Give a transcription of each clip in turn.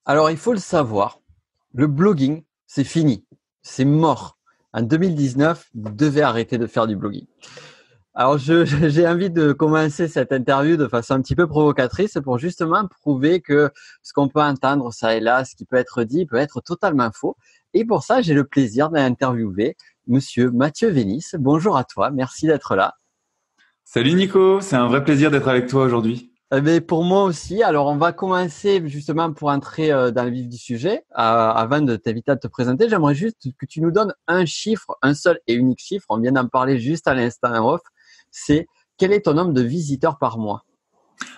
Alors, il faut le savoir, le blogging, c'est fini, c'est mort. En 2019, vous devez arrêter de faire du blogging. Alors, j'ai envie de commencer cette interview de façon un petit peu provocatrice pour justement prouver que ce qu'on peut entendre ça et là, ce qui peut être dit, peut être totalement faux. Et pour ça, j'ai le plaisir d'interviewer Monsieur Mathieu Vénis. Bonjour à toi, merci d'être là. Salut Nico, c'est un vrai plaisir d'être avec toi aujourd'hui. Mais pour moi aussi. Alors, on va commencer justement pour entrer dans le vif du sujet. Avant de t'inviter à te présenter, j'aimerais juste que tu nous donnes un chiffre, un seul et unique chiffre. On vient d'en parler juste à l'instant en off. C'est quel est ton nombre de visiteurs par mois?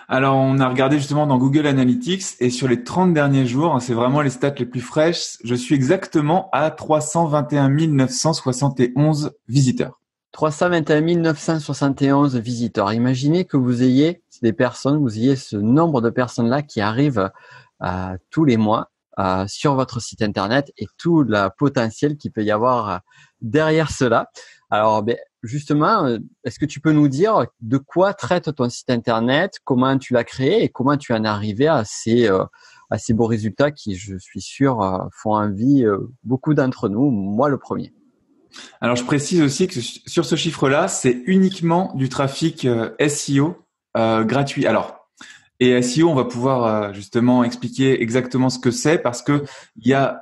Alors on a regardé justement dans Google Analytics et sur les 30 derniers jours, c'est vraiment les stats les plus fraîches, je suis exactement à 321 971 visiteurs. 321 971 visiteurs. Imaginez que vous ayez vous ayez ce nombre de personnes-là qui arrivent tous les mois sur votre site internet et tout le potentiel qu'il peut y avoir derrière cela. Alors, justement, est-ce que tu peux nous dire de quoi traite ton site internet, comment tu l'as créé et comment tu en es arrivé à ces beaux résultats qui, je suis sûr, font envie beaucoup d'entre nous, moi le premier. Alors je précise aussi que sur ce chiffre-là, c'est uniquement du trafic SEO gratuit. Alors, et SEO, on va pouvoir justement expliquer exactement ce que c'est parce que il y a,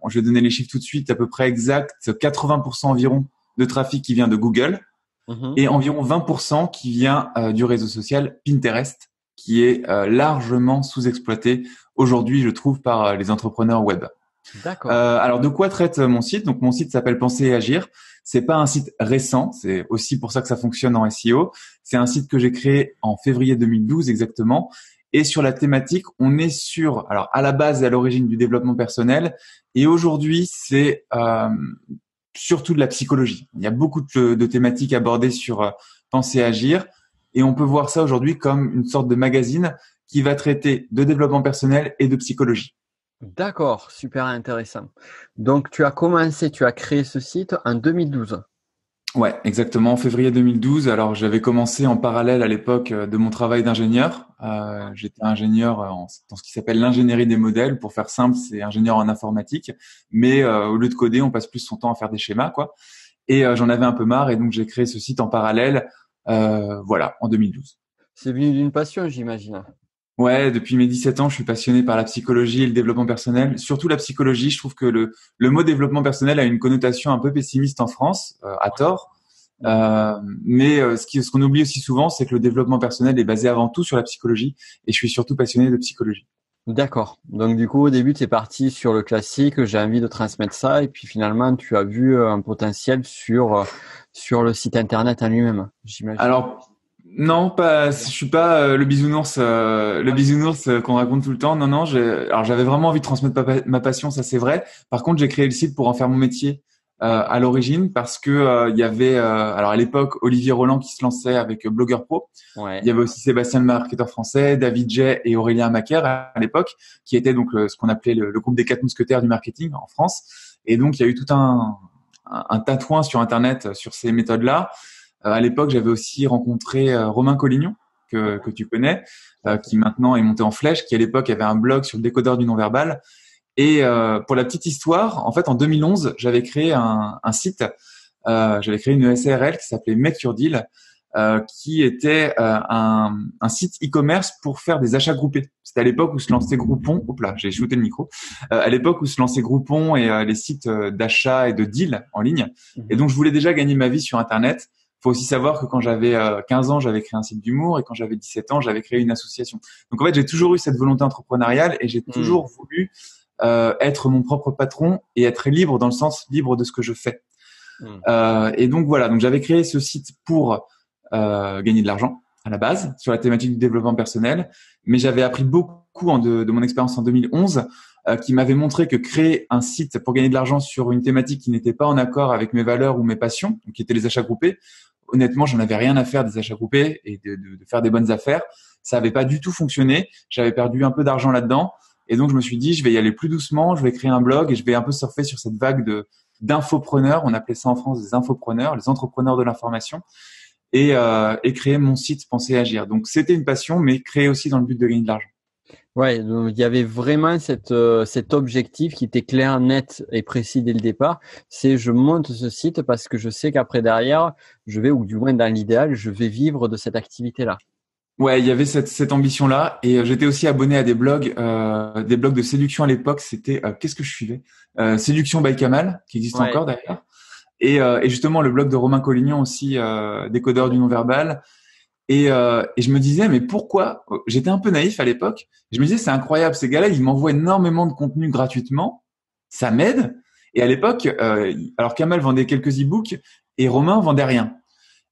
je vais donner les chiffres tout de suite, à peu près exact, 80% environ de trafic qui vient de Google Mhm. et environ 20% qui vient du réseau social Pinterest, qui est largement sous-exploité aujourd'hui, je trouve, par les entrepreneurs web. D'accord. Alors, de quoi traite mon site? Donc, mon site s'appelle Penser et Agir. C'est pas un site récent. C'est aussi pour ça que ça fonctionne en SEO. C'est un site que j'ai créé en février 2012 exactement. Et sur la thématique, on est sur, alors à la base et à l'origine du développement personnel. Et aujourd'hui, c'est surtout de la psychologie. Il y a beaucoup de thématiques abordées sur Penser et Agir. Et on peut voir ça aujourd'hui comme une sorte de magazine qui va traiter de développement personnel et de psychologie. D'accord, super intéressant. Donc, tu as créé ce site en 2012. Ouais, exactement, en février 2012. Alors, j'avais commencé en parallèle à l'époque de mon travail d'ingénieur. J'étais ingénieur dans ce qui s'appelle l'ingénierie des modèles. Pour faire simple, c'est ingénieur en informatique. Mais au lieu de coder, on passe plus son temps à faire des schémas, quoi. Et j'en avais un peu marre, et donc j'ai créé ce site en parallèle, voilà, en 2012. C'est venu d'une passion, j'imagine. Ouais, depuis mes 17 ans, je suis passionné par la psychologie et le développement personnel. Surtout la psychologie, je trouve que le mot développement personnel a une connotation un peu pessimiste en France, à tort. Mais ce qu'on oublie aussi souvent, c'est que le développement personnel est basé avant tout sur la psychologie, et je suis surtout passionné de psychologie. D'accord. Donc, du coup, au début, tu es parti sur le classique, j'ai envie de transmettre ça, et puis finalement, tu as vu un potentiel sur le site internet en lui-même, j'imagine. Alors non, pas, je suis pas le bisounours qu'on raconte tout le temps. Non, non, alors j'avais vraiment envie de transmettre ma passion, ça c'est vrai. Par contre, j'ai créé le site pour en faire mon métier à l'origine parce que il y avait, alors à l'époque, Olivier Roland qui se lançait avec Blogueur Pro. Il Ouais. y avait aussi Sébastien le marketeur français, David Jay et Aurélien Macaire à l'époque, qui étaient donc ce qu'on appelait le groupe des 4 mousquetaires du marketing en France. Et donc il y a eu tout un tatouin sur Internet sur ces méthodes-là. À l'époque, j'avais aussi rencontré Romain Collignon, que tu connais, Tout à qui fait. maintenant est monté en flèche, qui à l'époque avait un blog sur le décodeur du non-verbal. Et pour la petite histoire, en fait, en 2011, j'avais créé un site, j'avais créé une SARL qui s'appelait Make Your Deal, qui était un site e-commerce pour faire des achats groupés. C'était à l'époque où se lançait Groupon. Hop là, j'ai shooté le micro. À l'époque où se lançait Groupon et les sites d'achat et de deal en ligne. Et Mhm. donc, je voulais déjà gagner ma vie sur Internet. Faut aussi savoir que quand j'avais 15 ans, j'avais créé un site d'humour et quand j'avais 17 ans, j'avais créé une association. Donc en fait, j'ai toujours eu cette volonté entrepreneuriale et j'ai Hmm. toujours voulu être mon propre patron et être libre dans le sens libre de ce que je fais. Hmm. Et donc voilà, donc j'avais créé ce site pour gagner de l'argent à la base sur la thématique du développement personnel, mais j'avais appris beaucoup de mon expérience en 2011 qui m'avait montré que créer un site pour gagner de l'argent sur une thématique qui n'était pas en accord avec mes valeurs ou mes passions, qui étaient les achats groupés, honnêtement, j'en avais rien à faire des achats groupés et de faire des bonnes affaires. Ça avait pas du tout fonctionné. J'avais perdu un peu d'argent là-dedans. Et donc, je me suis dit, je vais y aller plus doucement, je vais créer un blog et je vais un peu surfer sur cette vague d'infopreneurs. On appelait ça en France des infopreneurs, les entrepreneurs de l'information et créer mon site Penser et Agir. Donc, c'était une passion, mais créer aussi dans le but de gagner de l'argent. Ouais, donc il y avait vraiment cet objectif qui était clair, net et précis dès le départ. C'est je monte ce site parce que je sais qu'après derrière, je vais, ou du moins dans l'idéal, je vais vivre de cette activité-là. Ouais, il y avait cette ambition-là, et j'étais aussi abonné à des blogs de séduction à l'époque. C'était qu'est-ce que je suivais? Séduction by Kamal, qui existe Ouais. encore d'ailleurs, et justement le blog de Romain Collignon aussi, décodeur du non-verbal. Et je me disais, mais pourquoi? J'étais un peu naïf à l'époque. Je me disais, c'est incroyable, ces gars-là, ils m'envoient énormément de contenu gratuitement, ça m'aide. Et à l'époque, alors Kamal vendait quelques e-books et Romain vendait rien.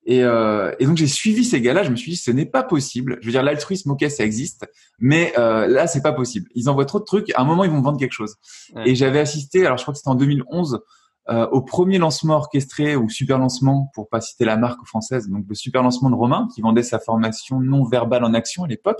Et donc j'ai suivi ces gars-là. Je me suis dit, ce n'est pas possible. Je veux dire, l'altruisme, ok, ça existe, mais là, c'est pas possible. Ils envoient trop de trucs. À un moment, ils vont me vendre quelque chose. Ouais. Et j'avais assisté, alors je crois que c'était en 2011, au premier lancement orchestré ou super lancement, pour pas citer la marque française, donc le super lancement de Romain, qui vendait sa formation non verbale en action à l'époque.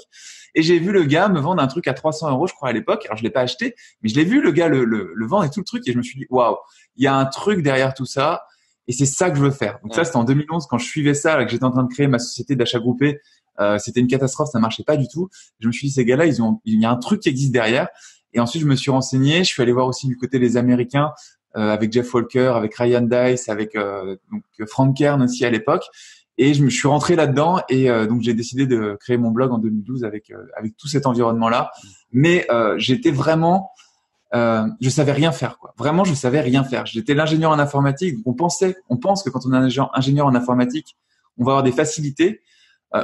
Et j'ai vu le gars me vendre un truc à 300 euros, je crois, à l'époque. Alors je l'ai pas acheté, mais je l'ai vu le gars le vendre et tout le truc, et je me suis dit, waouh, il y a un truc derrière tout ça. Et c'est ça que je veux faire. Donc ça, c'était en 2011 quand je suivais ça, là, que j'étais en train de créer ma société d'achat groupé. C'était une catastrophe, ça marchait pas du tout. Je me suis dit, ces gars-là, il y a un truc qui existe derrière. Et ensuite, je me suis renseigné. Je suis allé voir aussi du côté des Américains, avec Jeff Walker, avec Ryan Dice, avec donc Frank Kern aussi à l'époque. Et je me suis rentré là-dedans. Et donc j'ai décidé de créer mon blog en 2012 avec tout cet environnement-là. Mais j'étais vraiment je savais rien faire, quoi. Vraiment, je savais rien faire. J'étais l'ingénieur en informatique. Donc on pense que quand on est ingénieur en informatique, on va avoir des facilités.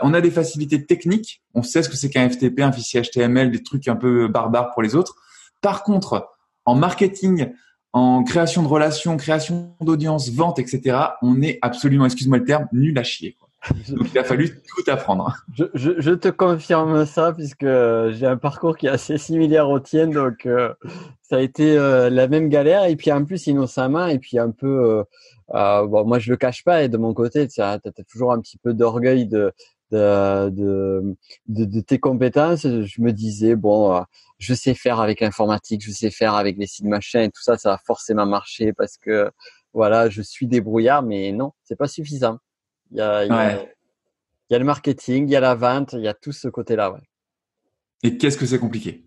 On a des facilités techniques. On sait ce que c'est qu'un FTP, un fichier HTML, des trucs un peu barbares pour les autres. Par contre, en marketing, en création de relations, création d'audience, vente, etc., on est absolument, excuse-moi le terme, nul à chier, quoi. Donc, il a fallu tout apprendre. Je te confirme ça puisque j'ai un parcours qui est assez similaire au tien, donc ça a été la même galère et puis en plus innocemment et puis un peu bon moi je le cache pas et de mon côté tu as toujours un petit peu d'orgueil de, de, de tes compétences. Je me disais bon je sais faire avec l'informatique, je sais faire avec les sites machin et tout ça, ça va forcément marcher parce que voilà je suis débrouillard, mais non c'est pas suffisant. Il y a, il y a, Ouais. il y a le marketing, il y a la vente, il y a tout ce côté-là, ouais. Et qu'est-ce que c'est compliqué?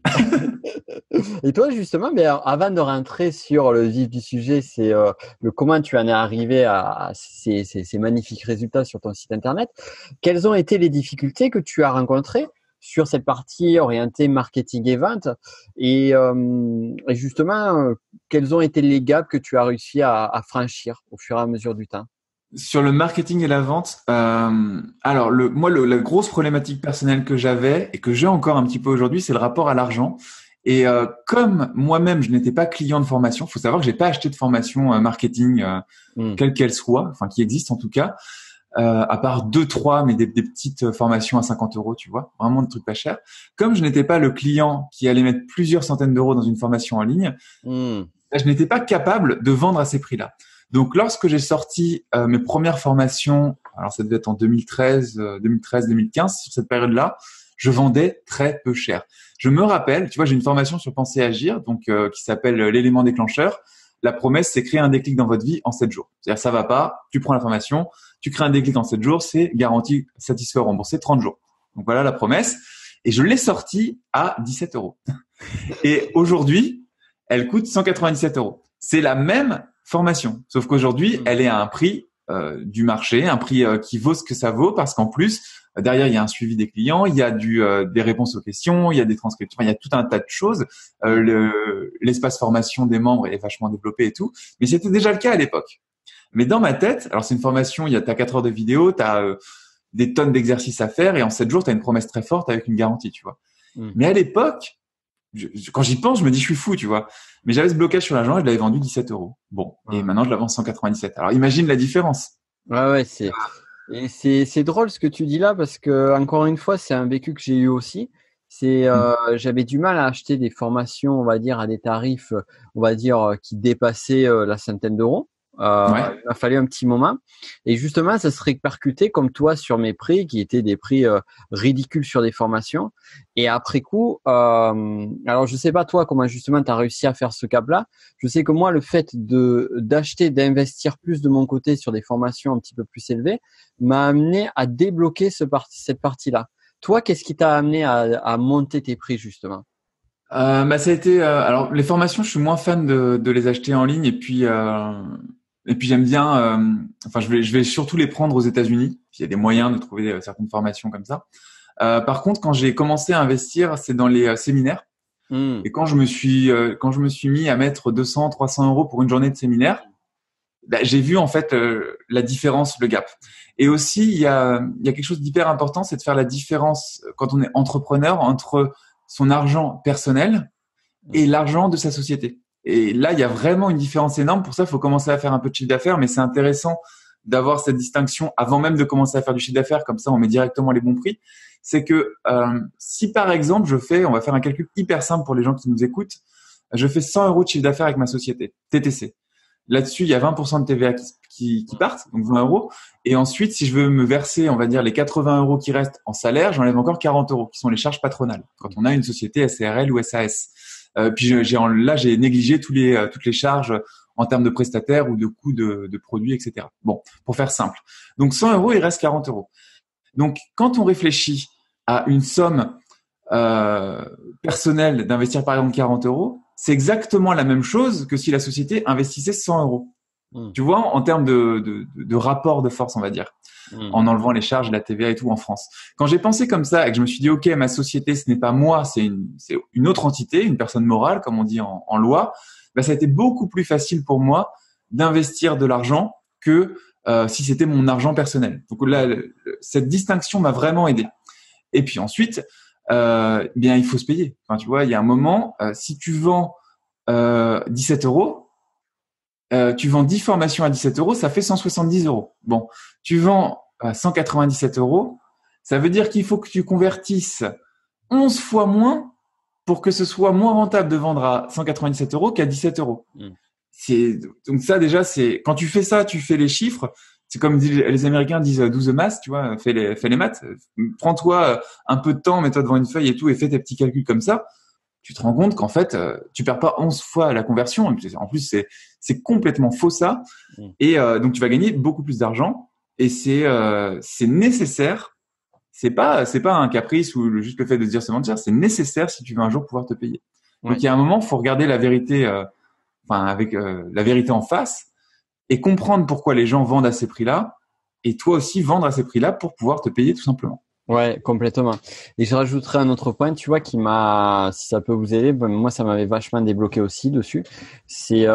Et toi, justement, mais avant de rentrer sur le vif du sujet, c'est le comment tu en es arrivé à ces magnifiques résultats sur ton site internet. Quelles ont été les difficultés que tu as rencontrées sur cette partie orientée marketing et vente et justement, quels ont été les gaps que tu as réussi à franchir au fur et à mesure du temps? Sur le marketing et la vente, alors la grosse problématique personnelle que j'avais et que j'ai encore un petit peu aujourd'hui, c'est le rapport à l'argent. Et comme moi-même, je n'étais pas client de formation, faut savoir que j'ai pas acheté de formation marketing, quelle qu'elle soit, enfin qui existe en tout cas, à part deux, trois, mais des petites formations à 50 euros, tu vois, vraiment des trucs pas chers. Comme je n'étais pas le client qui allait mettre plusieurs centaines d'euros dans une formation en ligne, Mmh. je n'étais pas capable de vendre à ces prix-là. Donc, lorsque j'ai sorti mes premières formations, alors ça devait être en 2015, sur cette période-là, je vendais très peu cher. Je me rappelle, tu vois, j'ai une formation sur Penser et Agir, donc qui s'appelle l'élément déclencheur. La promesse, c'est créer un déclic dans votre vie en 7 jours. C'est-à-dire, ça va pas, tu prends la formation, tu crées un déclic en 7 jours, c'est garanti, satisfait, remboursé 30 jours. Donc voilà la promesse. Et je l'ai sortie à 17 euros. Et aujourd'hui, elle coûte 197 euros. C'est la même formation, sauf qu'aujourd'hui, elle est à un prix du marché, un prix qui vaut ce que ça vaut, parce qu'en plus, derrière, il y a un suivi des clients, il y a des réponses aux questions, il y a des transcriptions, il y a tout un tas de choses. L'espace formation des membres est vachement développé et tout, mais c'était déjà le cas à l'époque. Mais dans ma tête, alors c'est une formation, t'as 4 heures de vidéo, t'as des tonnes d'exercices à faire, et en 7 jours, t'as une promesse très forte avec une garantie, tu vois. Mais à l'époque, quand j'y pense, je me dis, je suis fou, tu vois. Mais j'avais ce blocage sur l'argent et je l'avais vendu 17 euros. Bon. Et maintenant, je la vends 197. Alors, imagine la différence. Ouais, c'est drôle ce que tu dis là parce que encore une fois, c'est un vécu que j'ai eu aussi. J'avais du mal à acheter des formations, on va dire, à des tarifs, on va dire, qui dépassaient la centaine d'euros. Ouais. Il m'a fallu un petit moment. Et justement, ça se répercutait comme toi sur mes prix, qui étaient des prix ridicules sur des formations. Et après coup, alors je sais pas toi comment justement tu as réussi à faire ce cap-là. Je sais que moi, le fait d'acheter, d'investir plus de mon côté sur des formations un petit peu plus élevées, m'a amené à débloquer cette partie-là. Toi, qu'est-ce qui t'a amené à monter tes prix justement? Ça a été alors les formations, je suis moins fan de les acheter en ligne et puis j'aime bien enfin je vais surtout les prendre aux États-Unis. Il y a des moyens de trouver certaines formations comme ça. Par contre, quand j'ai commencé à investir, c'est dans les séminaires. Hmm. Et quand je me suis mis à mettre 200, 300 euros pour une journée de séminaire, j'ai vu en fait la différence, le gap. Et aussi, il y a quelque chose d'hyper important, c'est de faire la différence quand on est entrepreneur entre son argent personnel et l'argent de sa société. Et là, il y a vraiment une différence énorme. Pour ça, il faut commencer à faire un peu de chiffre d'affaires, mais c'est intéressant d'avoir cette distinction avant même de commencer à faire du chiffre d'affaires. Comme ça, on met directement les bons prix. C'est que si par exemple, on va faire un calcul hyper simple pour les gens qui nous écoutent, je fais 100 euros de chiffre d'affaires avec ma société, TTC. Là-dessus, il y a 20% de TVA qui partent, donc 20 euros. Et ensuite, si je veux me verser, on va dire, les 80 euros qui restent en salaire, j'enlève encore 40 euros, qui sont les charges patronales, quand on a une société SARL ou SAS. Puis j'ai négligé toutes les charges en termes de prestataires ou de coûts de produits, etc. Bon, pour faire simple. Donc 100 euros, il reste 40 euros. Donc, quand on réfléchit à une somme personnelle d'investir par exemple 40 euros, c'est exactement la même chose que si la société investissait 100 euros. Tu vois, en termes de rapport de force, on va dire, en enlevant les charges, la TVA et tout en France. Quand j'ai pensé comme ça et que je me suis dit, OK, ma société, ce n'est pas moi, c'est une autre entité, une personne morale, comme on dit en loi, ça a été beaucoup plus facile pour moi d'investir de l'argent que si c'était mon argent personnel. Donc là, cette distinction m'a vraiment aidé. Et puis ensuite, bien, il faut se payer. Enfin, tu vois, il y a un moment, si tu vends 17 euros, tu vends 10 formations à 17 euros, ça fait 170 euros. Bon, tu vends 197 euros, ça veut dire qu'il faut que tu convertisses 11 fois moins pour que ce soit moins rentable de vendre à 197 euros qu'à 17 euros. Donc ça, déjà, quand tu fais ça, tu fais les chiffres. C'est comme les Américains disent do the math, tu vois, fais les maths. Prends-toi un peu de temps, mets-toi devant une feuille et tout et fais tes petits calculs comme ça. Tu te rends compte qu'en fait, tu perds pas 11 fois la conversion. En plus, c'est complètement faux ça. Et donc, tu vas gagner beaucoup plus d'argent. Et c'est nécessaire. C'est pas un caprice ou juste le fait de se dire c'est mentir. C'est nécessaire si tu veux un jour pouvoir te payer. Donc, il y a un moment, faut regarder la vérité, avec la vérité en face et comprendre pourquoi les gens vendent à ces prix-là. Et toi aussi, vendre à ces prix-là pour pouvoir te payer tout simplement. Ouais, complètement. Et je rajouterai un autre point, tu vois, si ça peut vous aider, moi ça m'avait vachement débloqué aussi dessus. C'est,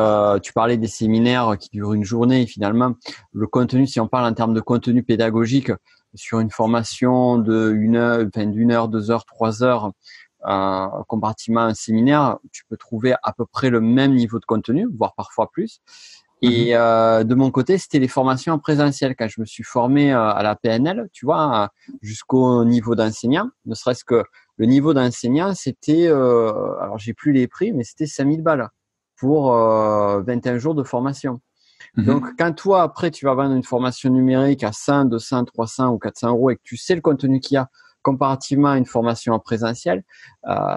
tu parlais des séminaires qui durent une journée et finalement le contenu, si on parle en termes de contenu pédagogique sur une formation d'une heure, 2 heures, 3 heures, comparativement à un séminaire, tu peux trouver à peu près le même niveau de contenu, voire parfois plus. Et de mon côté, c'était les formations en présentiel. Quand je me suis formé à la PNL, tu vois, jusqu'au niveau d'enseignant, ne serait-ce que le niveau d'enseignant, c'était, alors j'ai plus les prix, mais c'était 5000 balles pour 21 jours de formation. Donc, quand toi, après, tu vas vendre une formation numérique à 100, 200, 300 ou 400 euros et que tu sais le contenu qu'il y a comparativement à une formation en présentiel,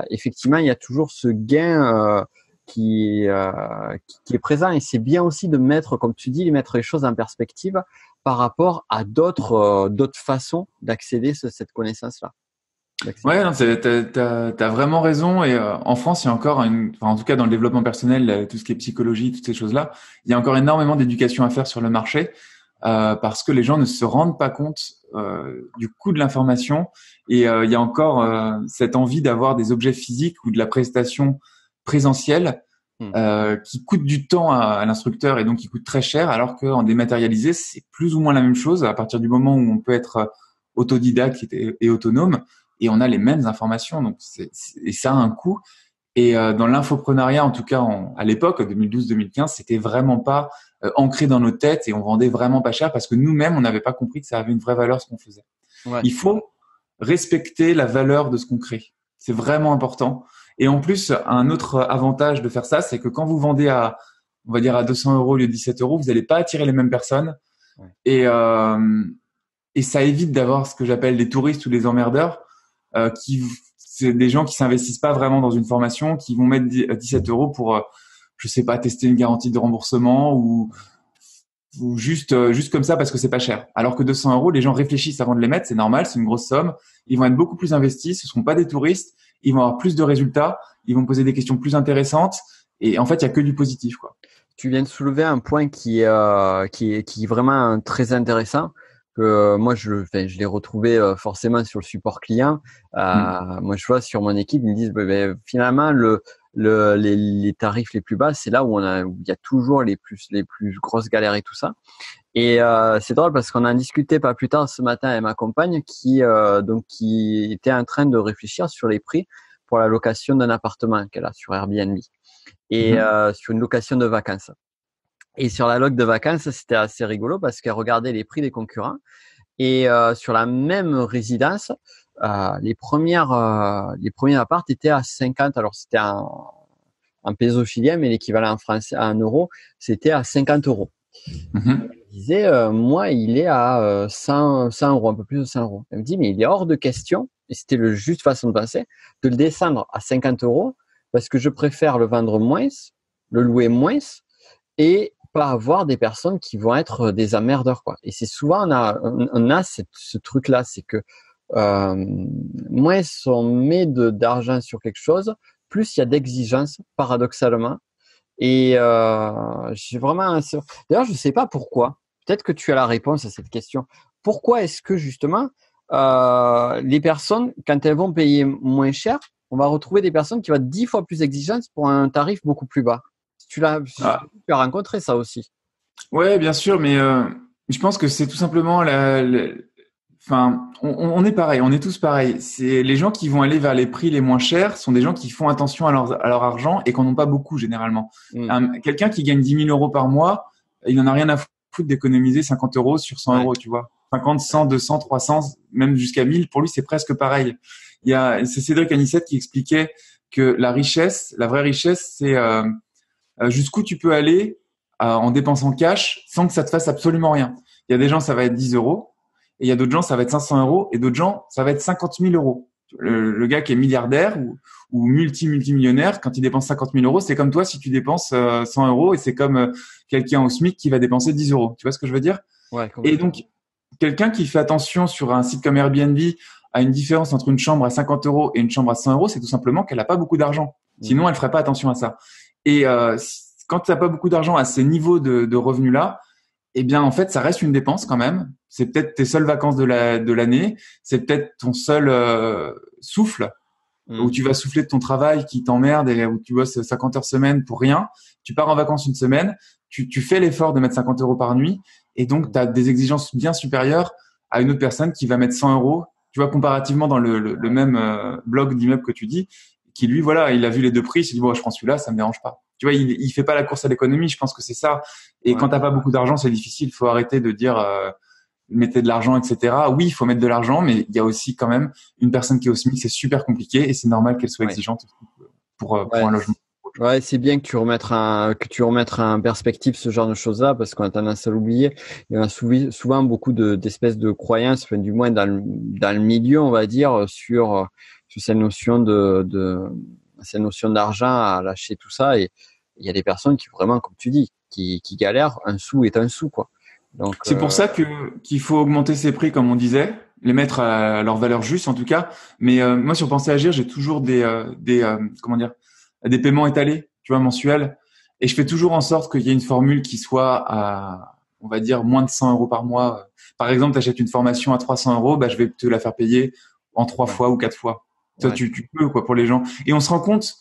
effectivement, il y a toujours ce gain qui est présent, et c'est bien aussi de mettre, comme tu dis, mettre les choses en perspective par rapport à d'autres façons d'accéder à cette connaissance-là. Ouais, non, t'as vraiment raison. Et en France, il y a encore en tout cas dans le développement personnel, tout ce qui est psychologie, toutes ces choses-là, il y a encore énormément d'éducation à faire sur le marché parce que les gens ne se rendent pas compte du coût de l'information. Et il y a encore cette envie d'avoir des objets physiques ou de la prestation présentielle qui coûte du temps à l'instructeur et donc qui coûte très cher, alors qu'en dématérialisé, c'est plus ou moins la même chose à partir du moment où on peut être autodidacte et autonome et on a les mêmes informations. Donc et ça a un coût. Et dans l'infoprenariat, en tout cas à l'époque, 2012-2015, c'était vraiment pas ancré dans nos têtes et on vendait vraiment pas cher parce que nous-mêmes, on n'avait pas compris que ça avait une vraie valeur ce qu'on faisait. Ouais. Il faut respecter la valeur de ce qu'on crée. C'est vraiment important. Et en plus, un autre avantage de faire ça, c'est que quand vous vendez on va dire à 200 euros au lieu de 17 euros, vous n'allez pas attirer les mêmes personnes. Ouais. Et ça évite d'avoir ce que j'appelle les touristes ou les emmerdeurs, c'est des gens qui s'investissent pas vraiment dans une formation, qui vont mettre 17 euros pour, je sais pas, tester une garantie de remboursement ou ou juste comme ça parce que c'est pas cher. Alors que 200 euros, les gens réfléchissent avant de les mettre, c'est normal, c'est une grosse somme. Ils vont être beaucoup plus investis, ce seront pas des touristes, ils vont avoir plus de résultats, ils vont poser des questions plus intéressantes. Et en fait, il y a que du positif, quoi. Tu viens de soulever un point qui est vraiment très intéressant. Que moi, je l'ai retrouvé forcément sur le support client. Moi, je vois sur mon équipe, ils me disent, finalement, les tarifs les plus bas, c'est là où où il y a toujours les plus grosses galères et tout ça. Et c'est drôle parce qu'on en discutait pas plus tard ce matin avec ma compagne qui était en train de réfléchir sur les prix pour la location d'un appartement qu'elle a sur Airbnb et sur une location de vacances. Et sur la loc de vacances, c'était assez rigolo parce qu'elle regardait les prix des concurrents et sur la même résidence, les premiers apparts étaient à 50. Alors c'était en peso chilien, mais l'équivalent en français en euros, c'était à 50 euros. Elle disait, moi, il est à 100 euros, un peu plus de 100 euros. Elle me dit, mais il est hors de question, et c'était le juste façon de penser, de le descendre à 50 euros parce que je préfère le vendre moins, le louer moins et pas avoir des personnes qui vont être des emmerdeurs, quoi. Et c'est souvent, on a ce truc-là, c'est que moins on met d'argent sur quelque chose, plus il y a d'exigences, paradoxalement. Et j'ai vraiment. D'ailleurs, je sais pas pourquoi. Peut-être que tu as la réponse à cette question. Pourquoi est-ce que justement les personnes, quand elles vont payer moins cher, on va retrouver des personnes qui vont être 10 fois plus exigeantes pour un tarif beaucoup plus bas. Tu as rencontré ça aussi. Ouais, bien sûr, mais je pense que c'est tout simplement enfin, on est pareil, on est tous pareils. C'est les gens qui vont aller vers les prix les moins chers sont des gens qui font attention à leur argent et qui n'en ont pas beaucoup généralement. Quelqu'un qui gagne 10 000 euros par mois, il n'en a rien à foutre d'économiser 50 euros sur 100 euros, tu vois. 50, 100, 200, 300, même jusqu'à 1000, pour lui, c'est presque pareil. C'est Cédric Anissette qui expliquait que la vraie richesse, c'est jusqu'où tu peux aller en dépensant cash sans que ça te fasse absolument rien. Il y a des gens, ça va être 10 euros. Et il y a d'autres gens, ça va être 500 euros. Et d'autres gens, ça va être 50 000 euros. Le gars qui est milliardaire ou multimillionnaire, quand il dépense 50 000 euros, c'est comme toi si tu dépenses 100 euros. Et c'est comme quelqu'un au SMIC qui va dépenser 10 euros. Tu vois ce que je veux dire? Ouais, et donc, quelqu'un qui fait attention sur un site comme Airbnb à une différence entre une chambre à 50 euros et une chambre à 100 euros, c'est tout simplement qu'elle n'a pas beaucoup d'argent. Sinon, elle ferait pas attention à ça. Et quand tu n'as pas beaucoup d'argent à ces niveaux de revenus-là, eh bien, en fait, ça reste une dépense quand même. C'est peut-être tes seules vacances de l'année. C'est peut-être ton seul souffle où tu vas souffler de ton travail qui t'emmerde et où tu bosses 50 heures semaine pour rien. Tu pars en vacances une semaine. Tu fais l'effort de mettre 50 euros par nuit. Et donc, tu as des exigences bien supérieures à une autre personne qui va mettre 100 euros. Tu vois, comparativement dans le même bloc d'immeuble que tu dis, qui lui, voilà, il a vu les deux prix. Il s'est dit, bon, je prends celui-là, ça me dérange pas. Tu vois, il fait pas la course à l'économie. Je pense que c'est ça. Et quand t'as pas beaucoup d'argent, c'est difficile. Il faut arrêter de dire mettez de l'argent, etc. Oui, il faut mettre de l'argent, mais il y a aussi quand même une personne qui est au SMIC, c'est super compliqué et c'est normal qu'elle soit exigeante pour un logement. Ouais, c'est bien que tu remettes en perspective ce genre de choses-là parce qu'on a tendance à l'oublier. Il y a souvent beaucoup d'espèces de croyances, enfin, du moins dans le milieu, on va dire, sur cette notion cette notion d'argent à lâcher tout ça. Et il y a des personnes qui vraiment, comme tu dis, qui galèrent. Un sou est un sou, quoi. Donc, c'est pour ça qu'il faut augmenter ses prix, comme on disait, les mettre à leur valeur juste, en tout cas. Mais moi, sur Penser Agir, j'ai toujours des paiements étalés, tu vois, mensuels. Et je fais toujours en sorte qu'il y ait une formule qui soit à, on va dire, moins de 100 euros par mois. Par exemple, tu achètes une formation à 300 euros, bah, je vais te la faire payer en 3 fois ou 4 fois. Toi, tu peux, quoi, pour les gens. Et on se rend compte,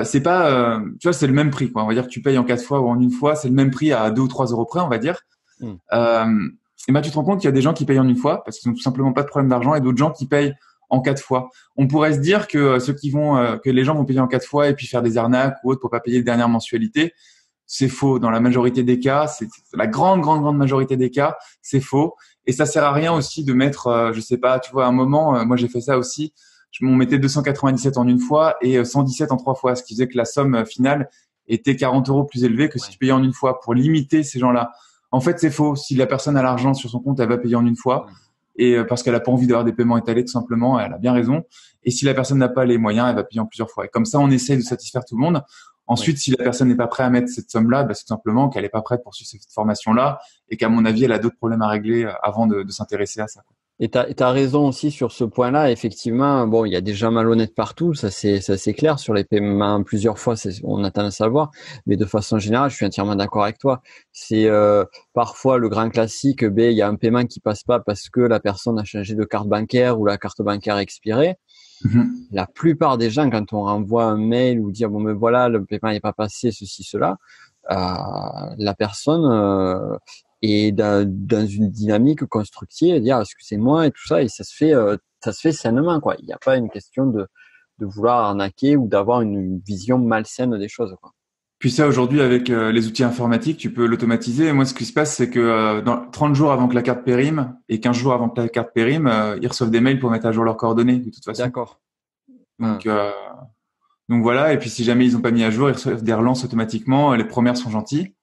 c'est pas, tu vois, c'est le même prix, quoi. On va dire que tu payes en 4 fois ou en une fois, c'est le même prix à 2 ou 3 euros près, on va dire. Et ben, tu te rends compte qu'il y a des gens qui payent en une fois parce qu'ils n'ont tout simplement pas de problème d'argent et d'autres gens qui payent en 4 fois. On pourrait se dire que que les gens vont payer en 4 fois et puis faire des arnaques ou autre pour pas payer les dernières mensualités. C'est faux. Dans la majorité des cas, c'est la grande majorité des cas, c'est faux. Et ça sert à rien aussi de mettre, je sais pas, tu vois, à un moment, moi j'ai fait ça aussi. On mettait 297 en une fois et 117 en 3 fois, ce qui faisait que la somme finale était 40 euros plus élevée que si tu payais en une fois pour limiter ces gens-là. En fait, c'est faux. Si la personne a l'argent sur son compte, elle va payer en une fois. Et parce qu'elle a pas envie d'avoir des paiements étalés, tout simplement, elle a bien raison. Et si la personne n'a pas les moyens, elle va payer en plusieurs fois. Et comme ça, on essaye de satisfaire tout le monde. Ensuite, si la personne n'est pas prête à mettre cette somme-là, bah, c'est tout simplement qu'elle n'est pas prête pour suivre cette formation-là et qu'à mon avis, elle a d'autres problèmes à régler avant de s'intéresser à ça. Et t'as raison aussi sur ce point-là. Effectivement, bon, il y a des gens malhonnêtes partout, ça c'est clair. Sur les paiements, plusieurs fois, on a tendance à le voir. Mais de façon générale, je suis entièrement d'accord avec toi. C'est parfois le grand classique. Il y a un paiement qui passe pas parce que la personne a changé de carte bancaire ou la carte bancaire a expiré. La plupart des gens, quand on renvoie un mail ou dire bon mais voilà, le paiement n'est pas passé, ceci, cela, la personne est dans une dynamique constructive, dire excusez-moi et tout ça, et ça se fait sainement, quoi. Il n'y a pas une question de vouloir arnaquer ou d'avoir une vision malsaine des choses, quoi. Puis ça, aujourd'hui, avec les outils informatiques, tu peux l'automatiser. Et moi, ce qui se passe, c'est que dans 30 jours avant que la carte périme et 15 jours avant que la carte périme, ils reçoivent des mails pour mettre à jour leurs coordonnées, de toute façon. D'accord. Donc voilà. Et puis, si jamais ils n'ont pas mis à jour, ils reçoivent des relances automatiquement. Les premières sont gentilles.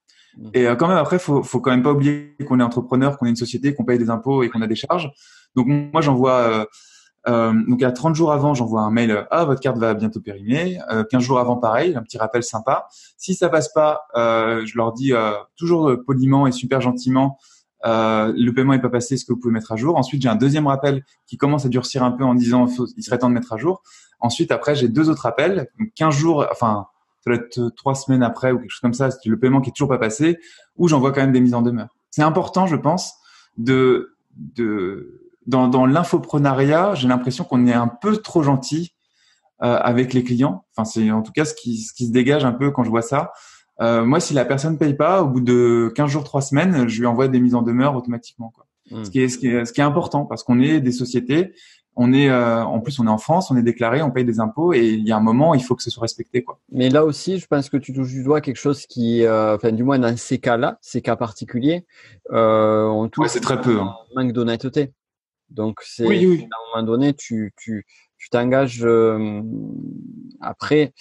Et quand même, après, faut quand même pas oublier qu'on est entrepreneur, qu'on est une société, qu'on paye des impôts et qu'on a des charges. Donc moi, j'envoie... donc à 30 jours avant, j'envoie un mail, votre carte va bientôt périmer. 15 jours avant, pareil, un petit rappel sympa. Si ça passe pas, je leur dis toujours poliment et super gentiment, le paiement est pas passé, est-ce que vous pouvez mettre à jour? Ensuite, j'ai un deuxième rappel qui commence à durcir un peu en disant il serait temps de mettre à jour. Ensuite, après, j'ai deux autres appels, donc 15 jours, enfin ça doit être 3 semaines après ou quelque chose comme ça, c'est le paiement qui est toujours pas passé, où j'envoie quand même des mises en demeure. C'est important, je pense, dans l'infoprenariat, j'ai l'impression qu'on est un peu trop gentil avec les clients. Enfin, c'est en tout cas ce qui se dégage un peu quand je vois ça. Moi, si la personne paye pas, au bout de 15 jours, 3 semaines, je lui envoie des mises en demeure automatiquement, quoi. Ce qui est important, parce qu'on est des sociétés, en plus on est en France, on est déclaré, on paye des impôts, et il y a un moment, il faut que ce soit respecté, quoi. Mais là aussi, je pense que tu touches du doigt quelque chose qui, enfin, du moins dans ces cas-là, ces cas particuliers, on touche c'est très peu, hein. Un manque d'honnêteté. Donc c'est oui. à un moment donné, tu t'engages. Après,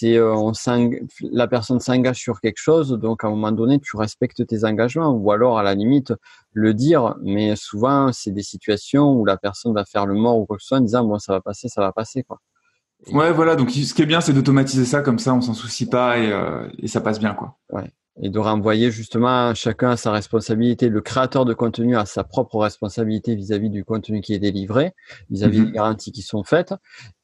la personne s'engage sur quelque chose, donc à un moment donné, tu respectes tes engagements, ou alors à la limite le dire. Mais souvent, c'est des situations où la personne va faire le mort ou quoi que ce soit en disant bon, ça va passer, quoi. Ouais, voilà. Donc, ce qui est bien, c'est d'automatiser ça, comme ça, on s'en soucie pas et ça passe bien, quoi. Ouais. Et de renvoyer justement chacun à sa responsabilité. Le créateur de contenu a sa propre responsabilité vis-à-vis du contenu qui est délivré, vis-à-vis des garanties qui sont faites.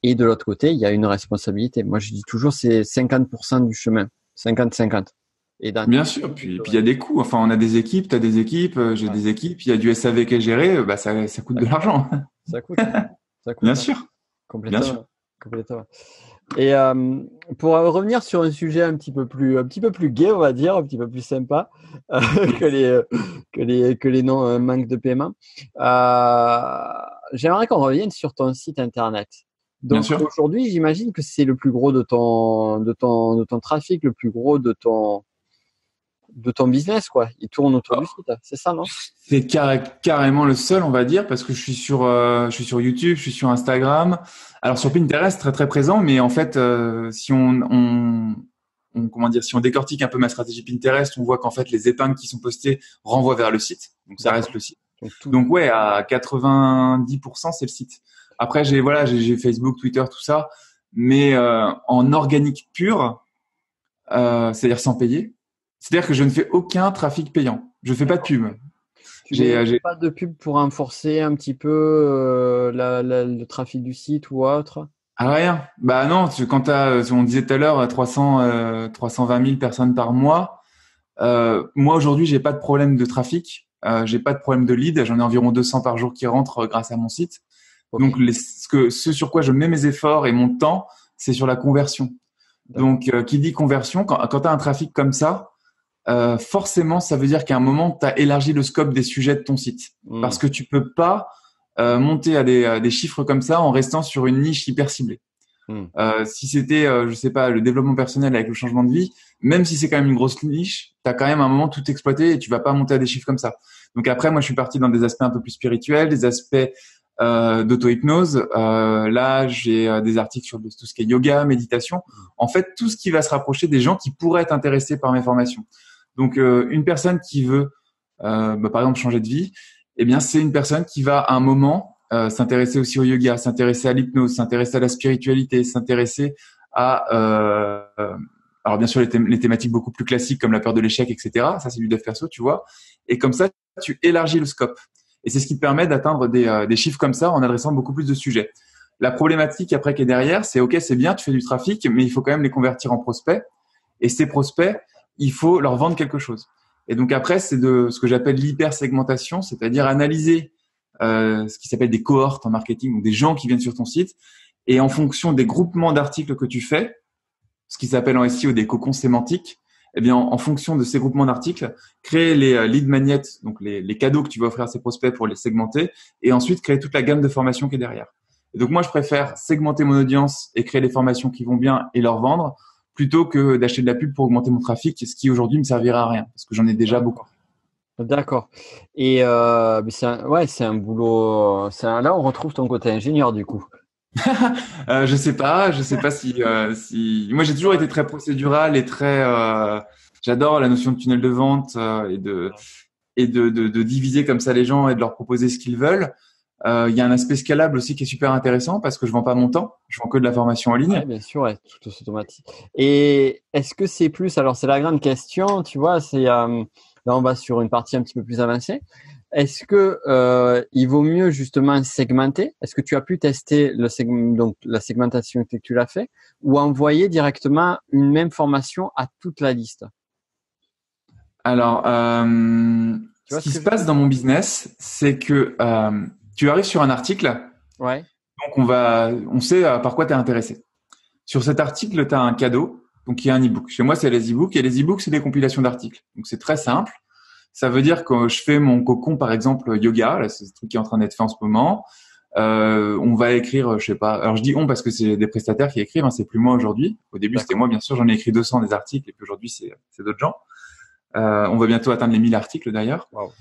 Et de l'autre côté, il y a une responsabilité. Moi, je dis toujours, c'est 50% du chemin. 50-50. Bien sûr. Puis il y a des coûts. Enfin, on a des équipes, t'as des équipes, j'ai des équipes, il y a du SAV qui est géré, bah, ça coûte de l'argent. Ça coûte. Bien sûr. Complètement. Bien sûr. Complètement. Et pour revenir sur un sujet un petit peu plus gai, on va dire, un petit peu plus sympa que les non manques de paiement. J'aimerais qu'on revienne sur ton site internet. Donc aujourd'hui, j'imagine que c'est le plus gros de ton trafic, le plus gros de ton business, quoi. Il tourne autour du site, c'est ça, non? C'est carrément le seul, on va dire, parce que je suis sur YouTube, je suis sur Instagram. Alors sur Pinterest, très très présent, mais en fait, si on décortique un peu ma stratégie Pinterest, on voit qu'en fait les épingles qui sont postées renvoient vers le site, donc ça reste le site. Donc ouais, à 90%, c'est le site. Après j'ai Facebook, Twitter, tout ça, mais en organique pur, c'est-à-dire sans payer. C'est-à-dire que je ne fais aucun trafic payant. Je fais pas de pub. J'ai pas de pub pour renforcer un petit peu le trafic du site ou autre? Ah, rien. Bah non, quand on disait tout à l'heure 320 000 personnes par mois. Moi aujourd'hui, j'ai pas de problème de trafic. J'ai pas de problème de lead. J'en ai environ 200 par jour qui rentrent grâce à mon site. Okay. Donc ce sur quoi je mets mes efforts et mon temps, c'est sur la conversion. Donc qui dit conversion, quand tu as un trafic comme ça, forcément, ça veut dire qu'à un moment, tu as élargi le scope des sujets de ton site. Parce que tu peux pas monter à des chiffres comme ça en restant sur une niche hyper ciblée. Si c'était, je sais pas, le développement personnel avec le changement de vie, même si c'est quand même une grosse niche, tu as quand même à un moment tout exploité et tu vas pas monter à des chiffres comme ça. Donc après, moi, je suis parti dans des aspects un peu plus spirituels, des aspects d'auto-hypnose. Là, j'ai des articles sur tout ce qui est yoga, méditation. En fait, tout ce qui va se rapprocher des gens qui pourraient être intéressés par mes formations. Donc, une personne qui veut, par exemple, changer de vie, eh bien, c'est une personne qui va à un moment s'intéresser aussi au yoga, s'intéresser à l'hypnose, s'intéresser à la spiritualité, s'intéresser à Alors bien sûr les thématiques beaucoup plus classiques comme la peur de l'échec, etc. Ça c'est du dev perso, tu vois. Et comme ça, tu élargis le scope. Et c'est ce qui te permet d'atteindre des chiffres comme ça en adressant beaucoup plus de sujets. La problématique après qui est derrière, c'est ok, c'est bien, tu fais du trafic, mais il faut quand même les convertir en prospects. Et ces prospects, il faut leur vendre quelque chose. Et donc après, c'est de ce que j'appelle l'hypersegmentation, c'est-à-dire analyser ce qui s'appelle des cohortes en marketing, donc des gens qui viennent sur ton site, et en fonction des groupements d'articles que tu fais, ce qui s'appelle en SEO des cocons sémantiques, eh bien en fonction de ces groupements d'articles, créer les lead magnets, donc les cadeaux que tu vas offrir à ces prospects pour les segmenter, et ensuite créer toute la gamme de formations qui est derrière. Et donc moi, je préfère segmenter mon audience et créer les formations qui vont bien et leur vendre, plutôt que d'acheter de la pub pour augmenter mon trafic, ce qui aujourd'hui me servira à rien, parce que j'en ai déjà beaucoup. D'accord. Et c'est un boulot. Là, on retrouve ton côté ingénieur du coup. Je sais pas si moi j'ai toujours été très procédural et très j'adore la notion de tunnel de vente et de diviser comme ça les gens et de leur proposer ce qu'ils veulent. Il y a un aspect scalable aussi qui est super intéressant parce que je vends pas mon temps, je vends que de la formation en ligne. Ouais, bien sûr, ouais, tout automatique. Et est-ce que c'est plus, alors c'est la grande question, tu vois, là on va sur une partie un petit peu plus avancée. Est-ce que il vaut mieux justement segmenter? Est-ce que tu as pu tester donc la segmentation que tu l'as fait, ou envoyer directement une même formation à toute la liste? Alors, ce qui se passe dans mon business, c'est que tu arrives sur un article, ouais. Donc on sait par quoi tu es intéressé. Sur cet article, tu as un cadeau, donc il y a un e-book. Chez moi, c'est les e-books, et les e-books, c'est des compilations d'articles. Donc c'est très simple. Ça veut dire que je fais mon cocon, par exemple, yoga, là, c'est ce truc qui est en train d'être fait en ce moment. On va écrire, je sais pas. Alors je dis on parce que c'est des prestataires qui écrivent, hein, c'est plus moi aujourd'hui. Au début, c'était moi, bien sûr, j'en ai écrit 200 des articles, et puis aujourd'hui, c'est d'autres gens. On va bientôt atteindre les 1000 articles d'ailleurs. Wow.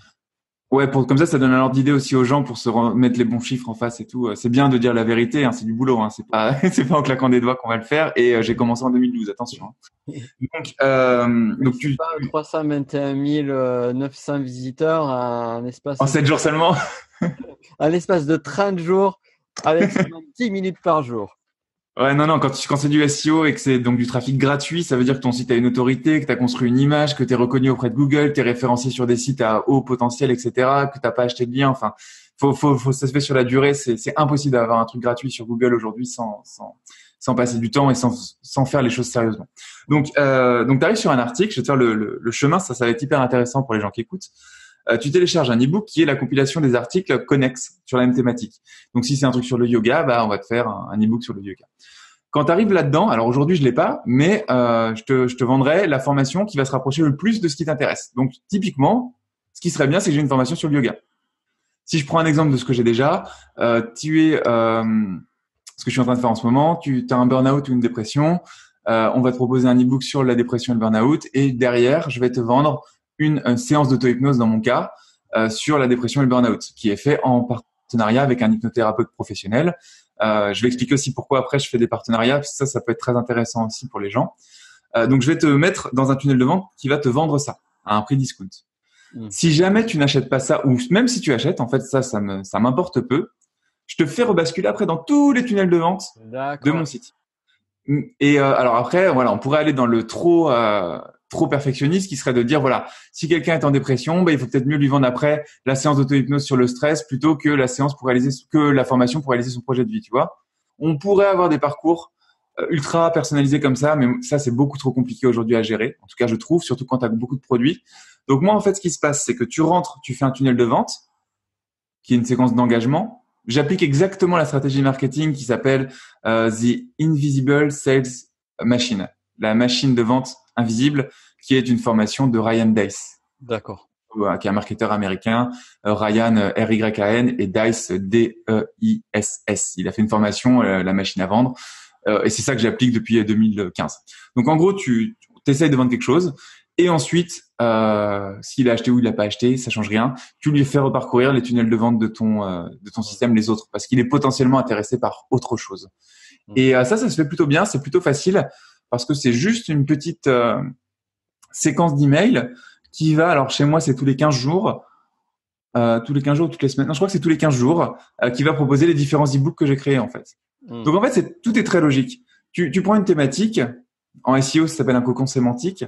Ouais, comme ça donne un ordre d'idée aussi aux gens pour se mettre les bons chiffres en face et tout. C'est bien de dire la vérité, hein, c'est du boulot, hein, c'est pas c'est pas en claquant des doigts qu'on va le faire. Et j'ai commencé en 2012, attention. Hein. Donc tu pas 321 900 visiteurs en espace en 7 jours seulement. En l'espace de 30 jours avec 10 minutes par jour. Ouais, non, quand c'est du SEO et que c'est donc du trafic gratuit, ça veut dire que ton site a une autorité, que tu as construit une image, que tu es reconnu auprès de Google, tu es référencé sur des sites à haut potentiel, etc., que t'as pas acheté de lien. Enfin, ça se fait sur la durée. C'est impossible d'avoir un truc gratuit sur Google aujourd'hui sans passer du temps et sans faire les choses sérieusement. Donc tu arrives sur un article, je vais te faire le chemin, ça va être hyper intéressant pour les gens qui écoutent. Tu télécharges un e-book qui est la compilation des articles connexes sur la même thématique. Donc, si c'est un truc sur le yoga, on va te faire un e-book sur le yoga. Quand tu arrives là-dedans, alors aujourd'hui, je l'ai pas, mais je te vendrai la formation qui va se rapprocher le plus de ce qui t'intéresse. Donc, typiquement, ce qui serait bien, c'est que j'ai une formation sur le yoga. Si je prends un exemple de ce que j'ai déjà, ce que je suis en train de faire en ce moment, tu as un burn-out ou une dépression, on va te proposer un e-book sur la dépression et le burn-out, et derrière, je vais te vendre une séance d'auto-hypnose dans mon cas sur la dépression et le burn-out qui est fait en partenariat avec un hypnothérapeute professionnel. Je vais expliquer aussi pourquoi après je fais des partenariats parce que ça peut être très intéressant aussi pour les gens. Donc je vais te mettre dans un tunnel de vente qui va te vendre ça à un prix discount. Si jamais tu n'achètes pas ça ou même si tu achètes, en fait ça m'importe peu. Je te fais rebasculer après dans tous les tunnels de vente de mon site. Et alors après voilà, on pourrait aller dans le trop perfectionniste qui serait de dire voilà, si quelqu'un est en dépression, il faut peut-être mieux lui vendre après la séance d'auto-hypnose sur le stress plutôt que la formation pour réaliser son projet de vie, tu vois. On pourrait avoir des parcours ultra personnalisés comme ça, mais ça c'est beaucoup trop compliqué aujourd'hui à gérer. En tout cas, je trouve, surtout quand tu as beaucoup de produits. Donc moi en fait, ce qui se passe, c'est que tu rentres, tu fais un tunnel de vente qui est une séquence d'engagement. J'applique exactement la stratégie marketing qui s'appelle The Invisible Sales Machine, la machine de vente invisible, qui est une formation de Ryan Deiss. D'accord. Qui est un marketeur américain. Ryan, R-Y-A-N, et Deiss, D-E-I-S-S. Il a fait une formation, la machine à vendre. Et c'est ça que j'applique depuis 2015. Donc, en gros, tu essayes de vendre quelque chose. Et ensuite, s'il a acheté ou il l'a pas acheté, ça change rien. Tu lui fais reparcourir les tunnels de vente de ton système, les autres, parce qu'il est potentiellement intéressé par autre chose. Et ça se fait plutôt bien. C'est plutôt facile. Parce que c'est juste une petite séquence d'emails qui va, alors chez moi c'est tous les 15 jours, toutes les semaines, non je crois que c'est tous les 15 jours, qui va proposer les différents e-books que j'ai créés en fait. Donc en fait tout est très logique. Tu prends une thématique, En SEO, ça s'appelle un cocon sémantique.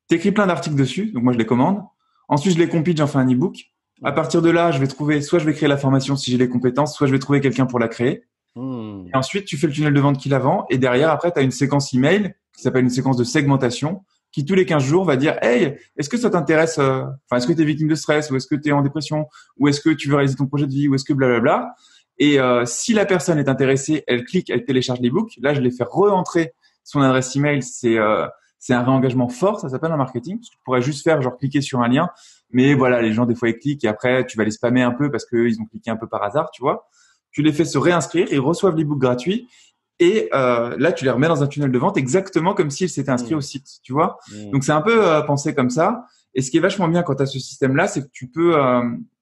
T'écris plein d'articles dessus. Donc moi, je les commande. Ensuite, je les compile, j'en fais un e-book. À partir de là, je vais trouver, soit je vais créer la formation si j'ai les compétences, soit je vais trouver quelqu'un pour la créer. Et ensuite, tu fais le tunnel de vente qui la vend. Et derrière, après, tu as une séquence email qui s'appelle une séquence de segmentation qui, tous les 15 jours, va dire, hey, est-ce que ça t'intéresse, est-ce que tu es victime de stress ou est-ce que tu es en dépression ou est-ce que tu veux réaliser ton projet de vie ou est-ce que blablabla. Et si la personne est intéressée, elle clique, elle télécharge l'ebook. Là, je l'ai fait re-entrer son adresse email. C'est un réengagement fort, ça s'appelle en marketing. Parce que tu pourrais juste faire genre cliquer sur un lien, mais voilà, les gens des fois ils cliquent et après tu vas les spammer un peu parce que ils ont cliqué un peu par hasard, tu vois. Tu les fais se réinscrire, ils reçoivent l'ebook gratuit et là tu les remets dans un tunnel de vente exactement comme s'ils s'étaient inscrits au site, tu vois. Donc c'est un peu pensé comme ça. Et ce qui est vachement bien quand tu as ce système-là, c'est que tu peux,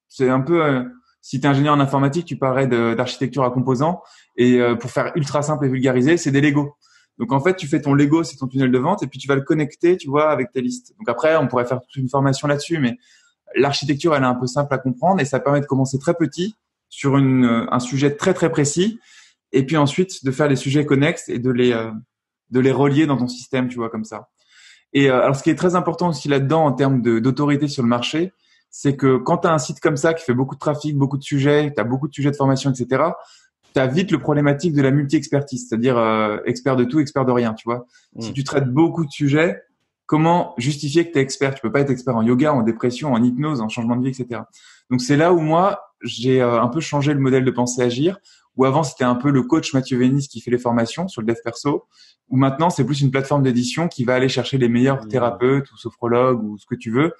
c'est un peu si tu es ingénieur en informatique, tu parlerais d'architecture à composants et pour faire ultra simple et vulgarisé, c'est des Lego. Donc en fait, tu fais ton Lego, c'est ton tunnel de vente, et puis tu vas le connecter, tu vois, avec tes listes. Donc après, on pourrait faire toute une formation là-dessus, mais l'architecture, elle est un peu simple à comprendre et ça permet de commencer très petit sur un sujet très très précis, et puis ensuite de faire des sujets connexes et de les relier dans ton système, tu vois, comme ça. Et alors, ce qui est très important aussi là-dedans en termes d'autorité sur le marché, c'est que quand tu as un site comme ça qui fait beaucoup de trafic, beaucoup de sujets, tu as beaucoup de sujets de formation, etc., tu as vite le problématique de la multi-expertise, c'est-à-dire expert de tout, expert de rien, tu vois. Si tu traites beaucoup de sujets, comment justifier que tu es expert? Tu peux pas être expert en yoga, en dépression, en hypnose, en changement de vie, etc. Donc c'est là où moi, j'ai un peu changé le modèle de pensée agir, où avant c'était un peu le coach Mathieu Vénis qui fait les formations sur le dev perso, où maintenant c'est plus une plateforme d'édition qui va aller chercher les meilleurs thérapeutes ou sophrologues ou ce que tu veux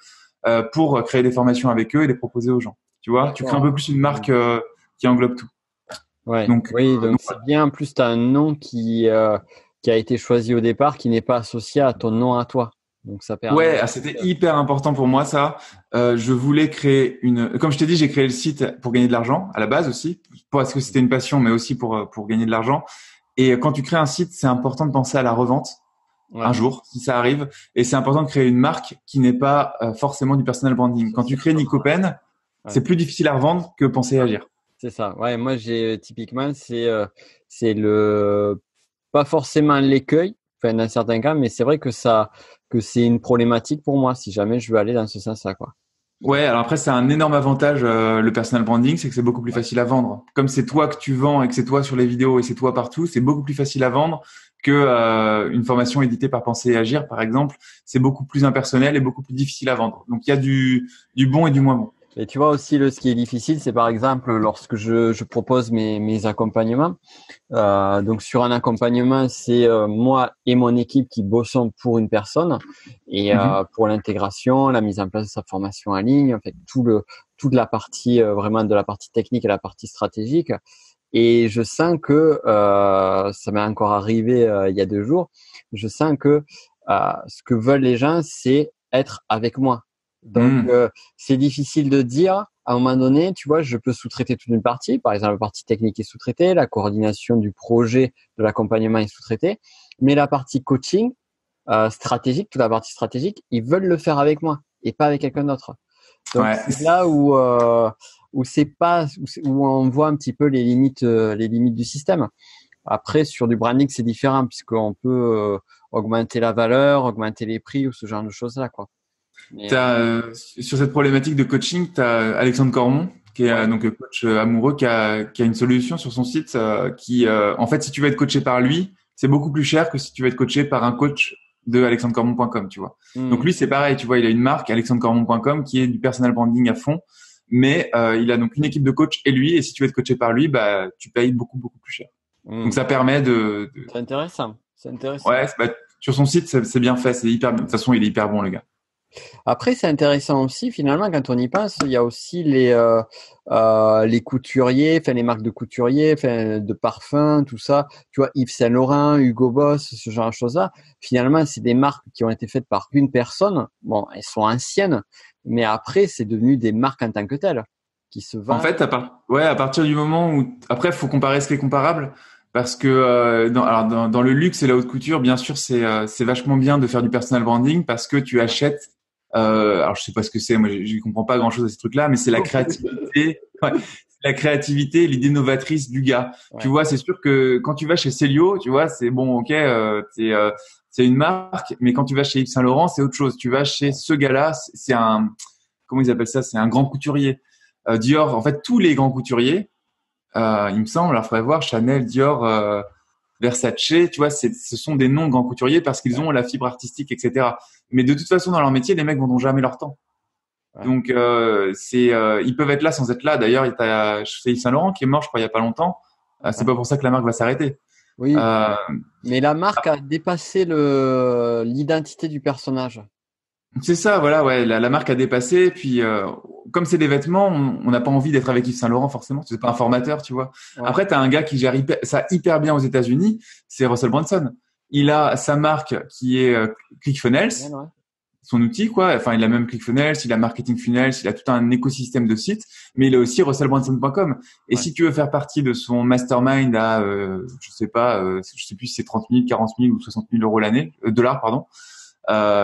pour créer des formations avec eux et les proposer aux gens. Tu vois, tu crées un peu plus une marque qui englobe tout. Ouais. Donc c'est bien. En plus, tu as un nom qui a été choisi au départ, qui n'est pas associé à ton nom à toi. Donc ça permet. Ouais, c'était hyper important pour moi ça. Je voulais créer comme je t'ai dit, j'ai créé le site pour gagner de l'argent à la base aussi, parce que c'était une passion, mais aussi pour gagner de l'argent. Et quand tu crées un site, c'est important de penser à la revente un jour, si ça arrive. Et c'est important de créer une marque qui n'est pas forcément du personal branding. Quand tu crées Nicopen, c'est plus difficile à revendre que penser à agir. C'est ça. Ouais, moi typiquement c'est le pas forcément l'écueil, enfin dans certains cas, mais c'est vrai que c'est une problématique pour moi si jamais je veux aller dans ce sens-là, quoi. Ouais, alors après c'est un énorme avantage le personal branding, c'est que c'est beaucoup plus facile à vendre. Comme c'est toi que tu vends et que c'est toi sur les vidéos et c'est toi partout, c'est beaucoup plus facile à vendre que une formation éditée par Penser et Agir par exemple. C'est beaucoup plus impersonnel et beaucoup plus difficile à vendre. Donc il y a du bon et du moins bon. Et tu vois aussi ce qui est difficile, c'est par exemple lorsque je propose mes accompagnements. Donc sur un accompagnement, c'est moi et mon équipe qui bossons pour une personne et pour l'intégration, la mise en place de sa formation en ligne, en fait toute la partie vraiment de la partie technique et la partie stratégique. Et je sens que ça m'est encore arrivé il y a 2 jours. Je sens que ce que veulent les gens, c'est être avec moi. Donc c'est difficile de dire à un moment donné, tu vois, je peux sous-traiter toute une partie, par exemple la partie technique est sous-traitée, la coordination du projet de l'accompagnement est sous-traitée, mais la partie coaching stratégique, toute la partie stratégique, ils veulent le faire avec moi et pas avec quelqu'un d'autre. Donc c'est là où c'est pas où on voit un petit peu les limites du système. Après sur du branding, c'est différent puisqu'on peut augmenter la valeur, augmenter les prix ou ce genre de choses là, quoi. Sur cette problématique de coaching, tu as Alexandre Cormon, qui est donc coach amoureux, qui a une solution sur son site qui, en fait, si tu veux être coaché par lui, c'est beaucoup plus cher que si tu veux être coaché par un coach de alexandrecormon.com, tu vois. Donc lui, c'est pareil, tu vois, il a une marque, alexandrecormon.com, qui est du personal branding à fond, mais il a donc une équipe de coach et lui, et si tu veux être coaché par lui, bah tu payes beaucoup, beaucoup plus cher. Donc ça permet de... C'est intéressant. Ouais, sur son site, c'est bien fait, c'est hyper bien. De toute façon, il est hyper bon, le gars. Après, c'est intéressant aussi, finalement, quand on y pense, il y a aussi les couturiers, enfin les marques de couturiers, enfin de parfums, tout ça. Tu vois, Yves Saint Laurent, Hugo Boss, ce genre de choses-là. Finalement, c'est des marques qui ont été faites par une personne. Bon, elles sont anciennes, mais après, c'est devenu des marques en tant que telles qui se vendent. En fait, à partir du moment où après, faut comparer ce qui est comparable. Parce que dans le luxe et la haute couture, bien sûr, c'est vachement bien de faire du personal branding parce que tu achètes. Alors je sais pas ce que c'est, moi je comprends pas grand chose à ces trucs-là, mais c'est la créativité, la créativité, l'idée novatrice du gars. Ouais. Tu vois, c'est sûr que quand tu vas chez Célio, tu vois, c'est bon, ok, c'est une marque, mais quand tu vas chez Yves Saint Laurent, c'est autre chose. Tu vas chez ce gars-là, c'est un, comment ils appellent ça? C'est un grand couturier. Dior, en fait, tous les grands couturiers, il me semble, alors faudrait voir Chanel, Dior, Versace, tu vois, ce sont des noms de grands couturiers parce qu'ils ont la fibre artistique, etc. Mais de toute façon, dans leur métier, les mecs vendront jamais leur temps. Ouais. Donc, ils peuvent être là sans être là. D'ailleurs, c'est Yves Saint Laurent qui est mort, je crois, il y a pas longtemps. C'est pas pour ça que la marque va s'arrêter. Oui, mais la marque a dépassé l'identité du personnage. C'est ça, voilà, ouais. La marque a dépassé. Puis, comme c'est des vêtements, on n'a pas envie d'être avec Yves Saint Laurent forcément. C'est pas un formateur, tu vois. Ouais. Après, t'as un gars qui gère ça hyper bien aux États-Unis. C'est Russell Brunson. Il a sa marque qui est ClickFunnels, Ouais. son outil, quoi. Enfin, il a même ClickFunnels, il a Marketing Funnels, il a tout un écosystème de sites. Mais il a aussi russellbrunson.com. Et si tu veux faire partie de son mastermind à, je sais plus si c'est 30 000, 40 000 ou 60 000 euros l'année, dollars, pardon.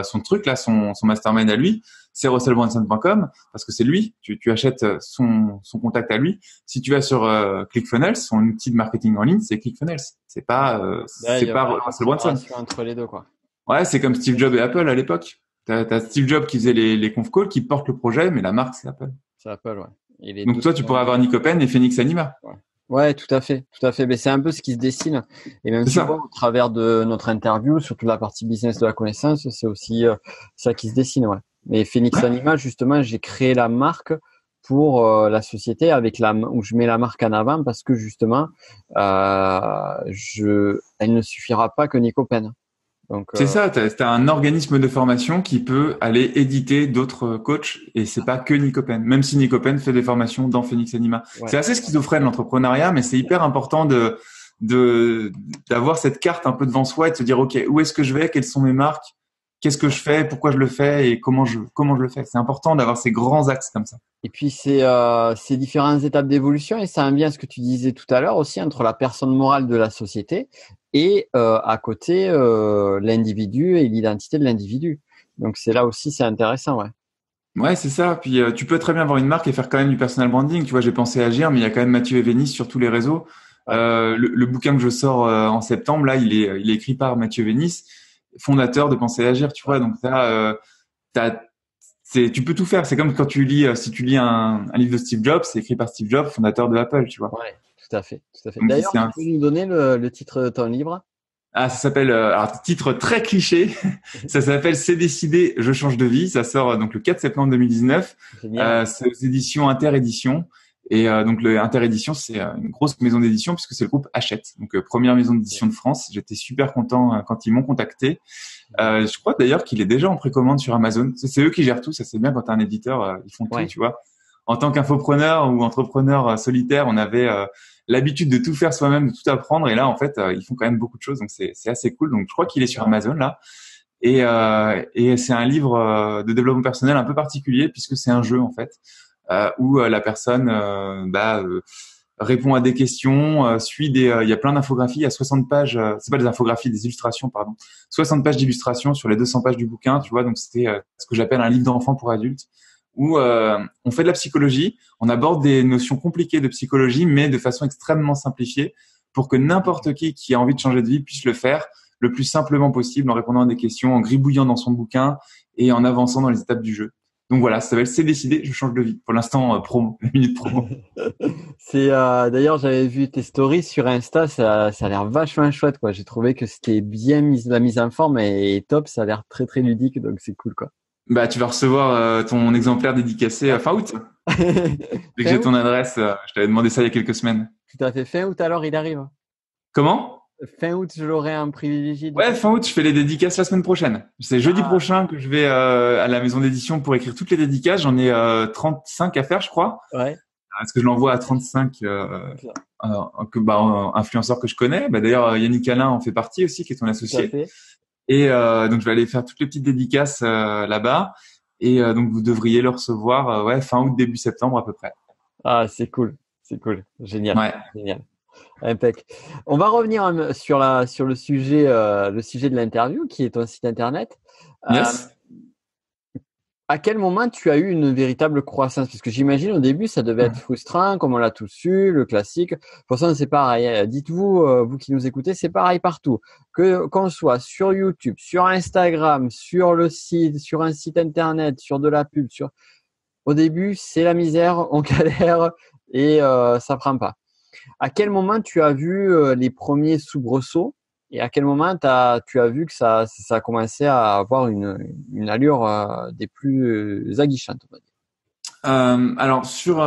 Son truc là, son mastermind à lui, c'est russellbrunson.com parce que c'est lui. Tu achètes son contact à lui. Si tu vas sur ClickFunnels, son outil de marketing en ligne, c'est ClickFunnels. C'est pas Russell Brunson. Entre les deux, quoi. Ouais, c'est comme Steve Jobs et Apple à l'époque. T'as Steve Jobs qui faisait les conf calls, qui porte le projet, mais la marque c'est Apple. C'est Apple, ouais. Donc toi, tu pourrais avoir Nick Open et Phoenix Anima. Ouais, tout à fait. Mais c'est un peu ce qui se dessine. Et même tu vois, au travers de notre interview, surtout la partie business de la connaissance, c'est aussi ça qui se dessine, ouais. Mais Phoenix Anima, justement, j'ai créé la marque pour la société où je mets la marque en avant parce que justement, elle ne suffira pas que Nick Open. Donc, c'est ça, t'as un organisme de formation qui peut aller éditer d'autres coachs et c'est pas que Nick Open. Même si Nick Open fait des formations dans Phoenix Anima. Ouais. C'est assez schizophrène l'entrepreneuriat, mais c'est hyper important d'avoir cette carte un peu devant soi et de se dire, OK, où est-ce que je vais? Quelles sont mes marques? Qu'est-ce que je fais? Pourquoi je le fais? Et comment je le fais? C'est important d'avoir ces grands axes comme ça. Et puis, c'est différentes étapes d'évolution et ça vient à ce que tu disais tout à l'heure aussi entre la personne morale de la société et à côté l'individu et l'identité de l'individu. Donc c'est là aussi c'est intéressant, ouais. Ouais, c'est ça. Puis tu peux très bien avoir une marque et faire quand même du personal branding. Tu vois, j'ai pensé à agir, mais il y a quand même Mathieu Evenis sur tous les réseaux. Ouais. Le bouquin que je sors en septembre, là, il est écrit par Mathieu Evenis, fondateur de Penser à agir. Tu vois, donc tu peux tout faire. C'est comme quand si tu lis un livre de Steve Jobs, c'est écrit par Steve Jobs, fondateur de Apple, tu vois. Ouais, tout à fait. D'ailleurs, tu peux nous donner le titre de ton livre? Ah, ça s'appelle, alors titre très cliché, ça s'appelle C'est décidé, je change de vie. Ça sort donc le 4 septembre 2019. C'est aux éditions Interédition. Et donc le Interédition, c'est une grosse maison d'édition puisque c'est le groupe Hachette, donc première maison d'édition de France. J'étais super content quand ils m'ont contacté. Je crois d'ailleurs qu'il est déjà en précommande sur Amazon. C'est eux qui gèrent tout. Ça c'est bien quand t'es un éditeur, ils font tout, tu vois. En tant qu'infopreneur ou entrepreneur solitaire, on avait l'habitude de tout faire soi-même, de tout apprendre. Et là, en fait, ils font quand même beaucoup de choses. Donc c'est assez cool. Donc je crois qu'il est sur Amazon là. Et c'est un livre de développement personnel un peu particulier puisque c'est un jeu en fait. Où la personne répond à des questions, il y a plein d'infographies, il y a 60 pages, c'est pas des infographies, des illustrations, pardon. 60 pages d'illustrations sur les 200 pages du bouquin, tu vois, donc c'était ce que j'appelle un livre d'enfant pour adultes, où on fait de la psychologie, on aborde des notions compliquées de psychologie, mais de façon extrêmement simplifiée, pour que n'importe qui a envie de changer de vie puisse le faire le plus simplement possible, en répondant à des questions, en gribouillant dans son bouquin et en avançant dans les étapes du jeu. Donc voilà, ça s'appelle C'est décidé, je change de vie. Pour l'instant, promo, la minute promo. C'est d'ailleurs, j'avais vu tes stories sur Insta, ça a l'air vachement chouette, quoi. J'ai trouvé que c'était bien la mise en forme et top, ça a l'air très très ludique, donc c'est cool, quoi. Bah, tu vas recevoir ton exemplaire dédicacé fin août. Dès que j'ai ton adresse, je t'avais demandé ça il y a quelques semaines. Tout à fait. Fin août, alors il arrive. Comment? Fin août, je l'aurai un privilégié. Ouais, fin août, je fais les dédicaces la semaine prochaine. C'est jeudi prochain que je vais à la maison d'édition pour écrire toutes les dédicaces. J'en ai 35 à faire, je crois. Ouais. Est-ce que je l'envoie à 35 influenceurs que je connais. D'ailleurs, Yannick Alain en fait partie aussi, qui est ton associé. Tout à fait. Et donc, je vais aller faire toutes les petites dédicaces là-bas. Et donc, vous devriez le recevoir fin août, début septembre à peu près. Ah, c'est cool. Génial. Ouais. Génial. Impec. On va revenir sur le sujet de l'interview qui est ton site internet. Yes. À quel moment tu as eu une véritable croissance? Parce que j'imagine au début, ça devait être frustrant, comme on l'a tous eu, le classique. De toute façon, c'est pareil. Dites-vous, vous qui nous écoutez, c'est pareil partout. Qu'on soit sur YouTube, sur Instagram, sur le site, sur un site internet, sur de la pub, au début, c'est la misère, on galère et ça prend pas. À quel moment tu as vu les premiers soubresauts et à quel moment tu as vu que ça a commencé à avoir une allure des plus aguichantes, on va dire. Alors sur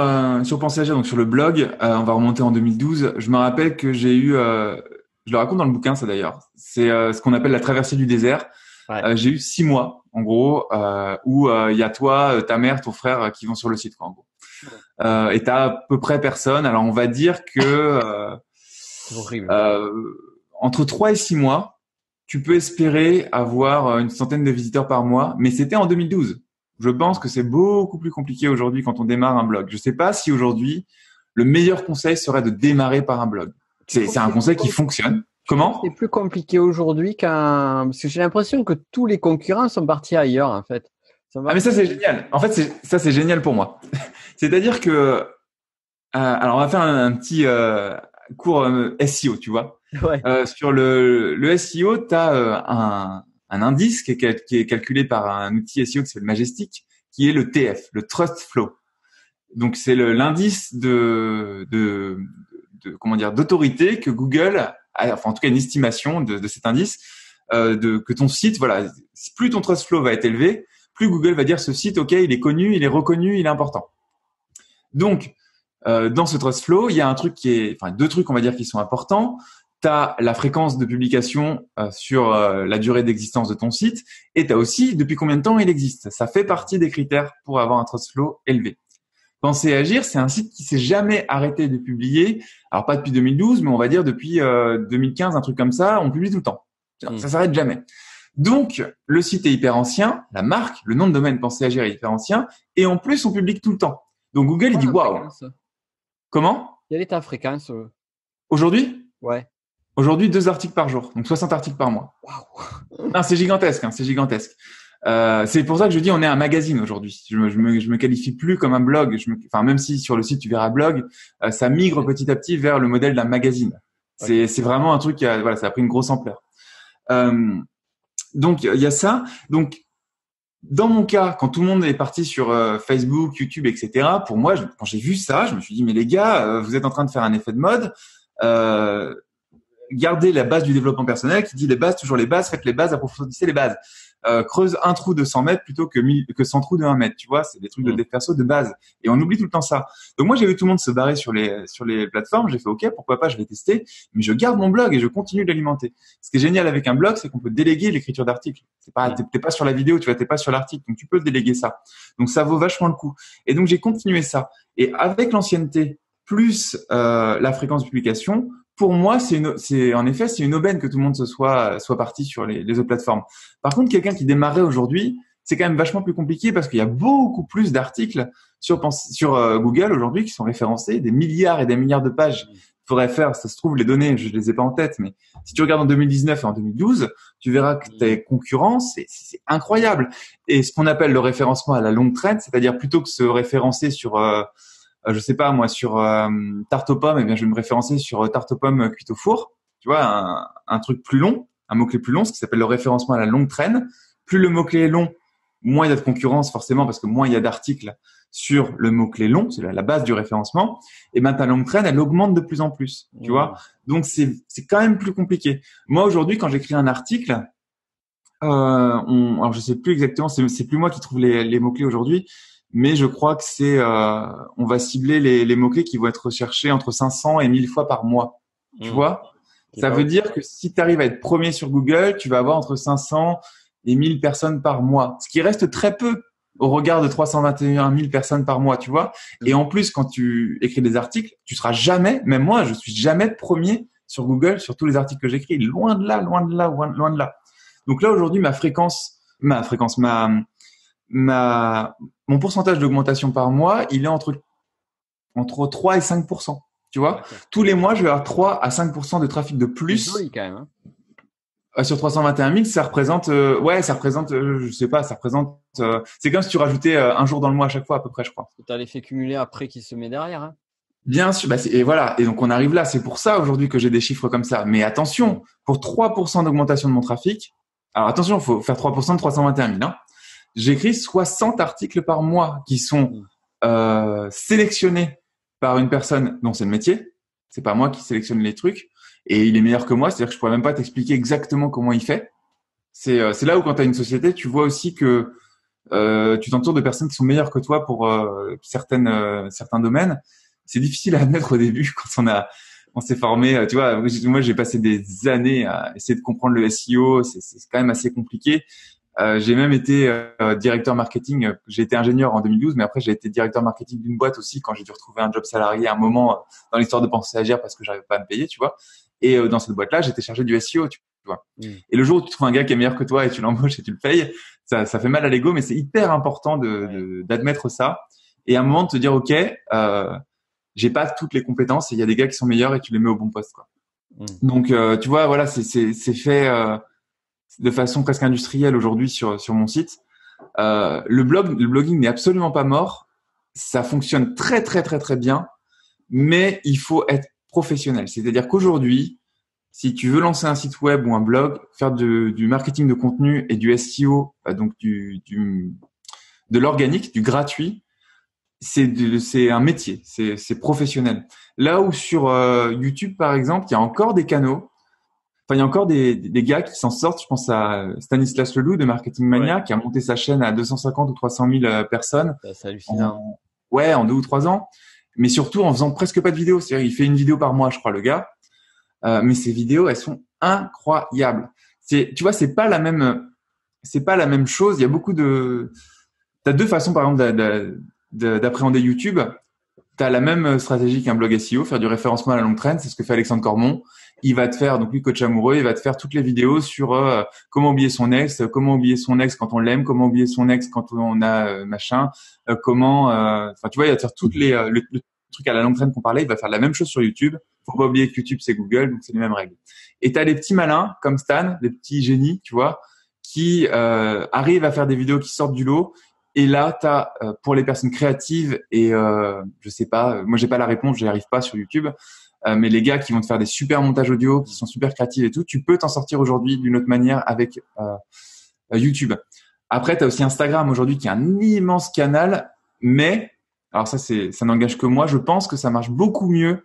Pensée Agir, donc sur le blog, on va remonter en 2012. Je me rappelle que j'ai eu, je le raconte dans le bouquin ça d'ailleurs, c'est ce qu'on appelle la traversée du désert. Ouais. J'ai eu 6 mois en gros où il y a toi, ta mère, ton frère qui vont sur le site quoi en gros. Et t'as à peu près personne. Alors on va dire que C'est horrible. entre 3 et 6 mois, tu peux espérer avoir une centaine de visiteurs par mois, mais c'était en 2012. Je pense que c'est beaucoup plus compliqué aujourd'hui quand on démarre un blog. Je sais pas si aujourd'hui le meilleur conseil serait de démarrer par un blog. C'est un conseil qui fonctionne. Comment? C'est plus compliqué aujourd'hui parce que j'ai l'impression que tous les concurrents sont partis ailleurs, en fait. Ah mais ça c'est génial. En fait ça c'est génial pour moi. C'est-à-dire que alors on va faire un petit cours SEO, tu vois. Ouais. Sur le SEO, tu as un indice qui est calculé par un outil SEO qui s'appelle Majestic, qui est le TF, le Trust Flow. Donc c'est l'indice de comment dire d'autorité que Google a, enfin en tout cas une estimation de cet indice que ton site, voilà, plus ton Trust Flow va être élevé, plus Google va dire ce site, ok, il est connu, il est reconnu, il est important. Donc dans ce Trust Flow, il y a deux trucs on va dire qui sont importants. T'as la fréquence de publication sur la durée d'existence de ton site et t'as aussi depuis combien de temps il existe. Ça fait partie des critères pour avoir un Trust Flow élevé. Penser Agir, c'est un site qui s'est jamais arrêté de publier. Alors pas depuis 2012, mais on va dire depuis 2015, un truc comme ça. On publie tout le temps. Ça s'arrête jamais. Donc le site est hyper ancien, la marque, le nom de domaine Penser Agir est hyper ancien, et en plus on publie tout le temps. Donc Google il dit waouh. Comment? Quelle est ta fréquence aujourd'hui? Ouais. Aujourd'hui, 2 articles par jour, donc 60 articles par mois. Waouh. Non, c'est gigantesque, c'est gigantesque. C'est pour ça que je dis on est un magazine aujourd'hui. Je me qualifie plus comme un blog. Enfin, même si sur le site tu verras blog, ça migre petit à petit vers le modèle d'un magazine. C'est vraiment un truc qui a, voilà, ça a pris une grosse ampleur. Donc il y a ça. Donc dans mon cas, quand tout le monde est parti sur Facebook, YouTube, etc., pour moi, quand j'ai vu ça, je me suis dit mais les gars, vous êtes en train de faire un effet de mode. Gardez la base du développement personnel qui dit les bases, toujours les bases, faites les bases, approfondissez les bases. Creuse un trou de 100 mètres plutôt que 100 trous de 1 mètre, tu vois, c'est des trucs de dev perso de base. Et on oublie tout le temps ça. Donc moi, j'ai vu tout le monde se barrer sur les plateformes, j'ai fait OK, pourquoi pas, je vais tester, mais je garde mon blog et je continue d'alimenter. Ce qui est génial avec un blog, c'est qu'on peut déléguer l'écriture d'articles. T'es pas sur la vidéo, tu vois, t'es pas sur l'article, donc tu peux déléguer ça. Donc ça vaut vachement le coup. Et donc j'ai continué ça. Et avec l'ancienneté plus la fréquence de publication, pour moi, c'est en effet, c'est une aubaine que tout le monde soit parti sur les autres plateformes. Par contre, quelqu'un qui démarrait aujourd'hui, c'est quand même vachement plus compliqué parce qu'il y a beaucoup plus d'articles sur Google aujourd'hui qui sont référencés, des milliards et des milliards de pages. Il faudrait faire, ça se trouve, les données, je les ai pas en tête, mais si tu regardes en 2019 et en 2012, tu verras que tes concurrents, c'est incroyable. Et ce qu'on appelle le référencement à la longue traîne, c'est-à-dire plutôt que se référencer sur je sais pas moi sur tarte aux pommes, eh bien je vais me référencer sur tarte aux pommes cuite au four, tu vois, un truc plus long, un mot-clé plus long, ce qui s'appelle le référencement à la longue traîne. Plus le mot-clé est long, moins il y a de concurrence forcément parce que moins il y a d'articles sur le mot-clé long, c'est la base du référencement, et ben ta longue traîne elle augmente de plus en plus, tu vois. Donc c'est quand même plus compliqué. Moi aujourd'hui quand j'écris un article, alors je sais plus exactement, c'est plus moi qui trouve les mots-clés aujourd'hui. Mais je crois que on va cibler les mots-clés qui vont être recherchés entre 500 et 1000 fois par mois. Tu vois? Ça veut dire que si tu arrives à être premier sur Google, tu vas avoir entre 500 et 1000 personnes par mois. Ce qui reste très peu au regard de 321 000 personnes par mois, tu vois? Et en plus, quand tu écris des articles, tu seras jamais, même moi, je suis jamais premier sur Google sur tous les articles que j'écris. Loin de là, loin de là, loin de là. Donc là, aujourd'hui, mon pourcentage d'augmentation par mois, il est entre 3 et 5%. Tu vois, tous les mois, je vais avoir 3 à 5% de trafic de plus. C'est joli quand même. Hein. Sur 321 000, ça représente, je sais pas, ça représente, c'est comme si tu rajoutais un jour dans le mois à chaque fois à peu près, je crois. Tu as l'effet cumulé après qui se met derrière. Hein. Bien sûr, et voilà, et donc on arrive là. C'est pour ça aujourd'hui que j'ai des chiffres comme ça. Mais attention, pour 3% d'augmentation de mon trafic, alors attention, il faut faire 3% de 321 000. Hein. J'écris 60 articles par mois qui sont sélectionnés par une personne dont c'est le métier. C'est pas moi qui sélectionne les trucs. Et il est meilleur que moi, c'est-à-dire que je pourrais même pas t'expliquer exactement comment il fait. C'est là où quand tu as une société, tu vois aussi que tu t'entoures de personnes qui sont meilleures que toi pour certains domaines. C'est difficile à admettre au début quand on s'est formé. Tu vois, moi j'ai passé des années à essayer de comprendre le SEO. C'est quand même assez compliqué. J'ai même été directeur marketing. J'ai été ingénieur en 2012, mais après j'ai été directeur marketing d'une boîte aussi quand j'ai dû retrouver un job salarié à un moment dans l'histoire de Pensée Agir parce que j'arrivais pas à me payer, tu vois. Et dans cette boîte-là, j'étais chargé du SEO, tu vois. Et le jour où tu trouves un gars qui est meilleur que toi et tu l'embauches et tu le payes, ça fait mal à l'ego, mais c'est hyper important d'admettre ça. Et à un moment de te dire, ok, j'ai pas toutes les compétences et il y a des gars qui sont meilleurs et tu les mets au bon poste, quoi. Donc, tu vois, voilà, c'est fait de façon presque industrielle aujourd'hui sur mon site. Le blogging n'est absolument pas mort. Ça fonctionne très très très très bien, mais il faut être professionnel. C'est-à-dire qu'aujourd'hui, si tu veux lancer un site web ou un blog, faire du marketing de contenu et du SEO, donc de l'organique, du gratuit, c'est un métier, c'est professionnel. Là où sur YouTube par exemple, il y a encore des canaux. Enfin, il y a encore des gars qui s'en sortent. Je pense à Stanislas Leloup de Marketing Mania, qui a monté sa chaîne à 250 ou 300 000 personnes. C'est hallucinant. En 2 ou 3 ans. Mais surtout en faisant presque pas de vidéos. C'est-à-dire, il fait une vidéo par mois, je crois, le gars. Mais ses vidéos, elles sont incroyables. Tu vois, c'est pas la même chose. Il y a beaucoup t'as deux façons, par exemple, d'appréhender YouTube. T'as la même stratégie qu'un blog SEO, faire du référencement à la longue traîne. C'est ce que fait Alexandre Cormon. Il va te faire, donc lui, coach amoureux, il va te faire toutes les vidéos sur comment oublier son ex quand on l'aime, comment oublier son ex quand on a machin, enfin, tu vois, il va te faire toutes le truc à la longue traîne qu'on parlait. Il va faire la même chose sur YouTube. Faut pas oublier que YouTube, c'est Google, donc c'est les mêmes règles. Et t'as les petits malins comme Stan, des petits génies, tu vois, qui arrivent à faire des vidéos qui sortent du lot. Et là, t'as pour les personnes créatives et je sais pas, moi j'ai pas la réponse, j'y arrive pas sur YouTube. Mais les gars qui vont te faire des super montages audio, qui sont super créatifs et tout, tu peux t'en sortir aujourd'hui d'une autre manière avec YouTube. Après, tu as aussi Instagram aujourd'hui qui est un immense canal, mais alors ça n'engage que moi. Je pense que ça marche beaucoup mieux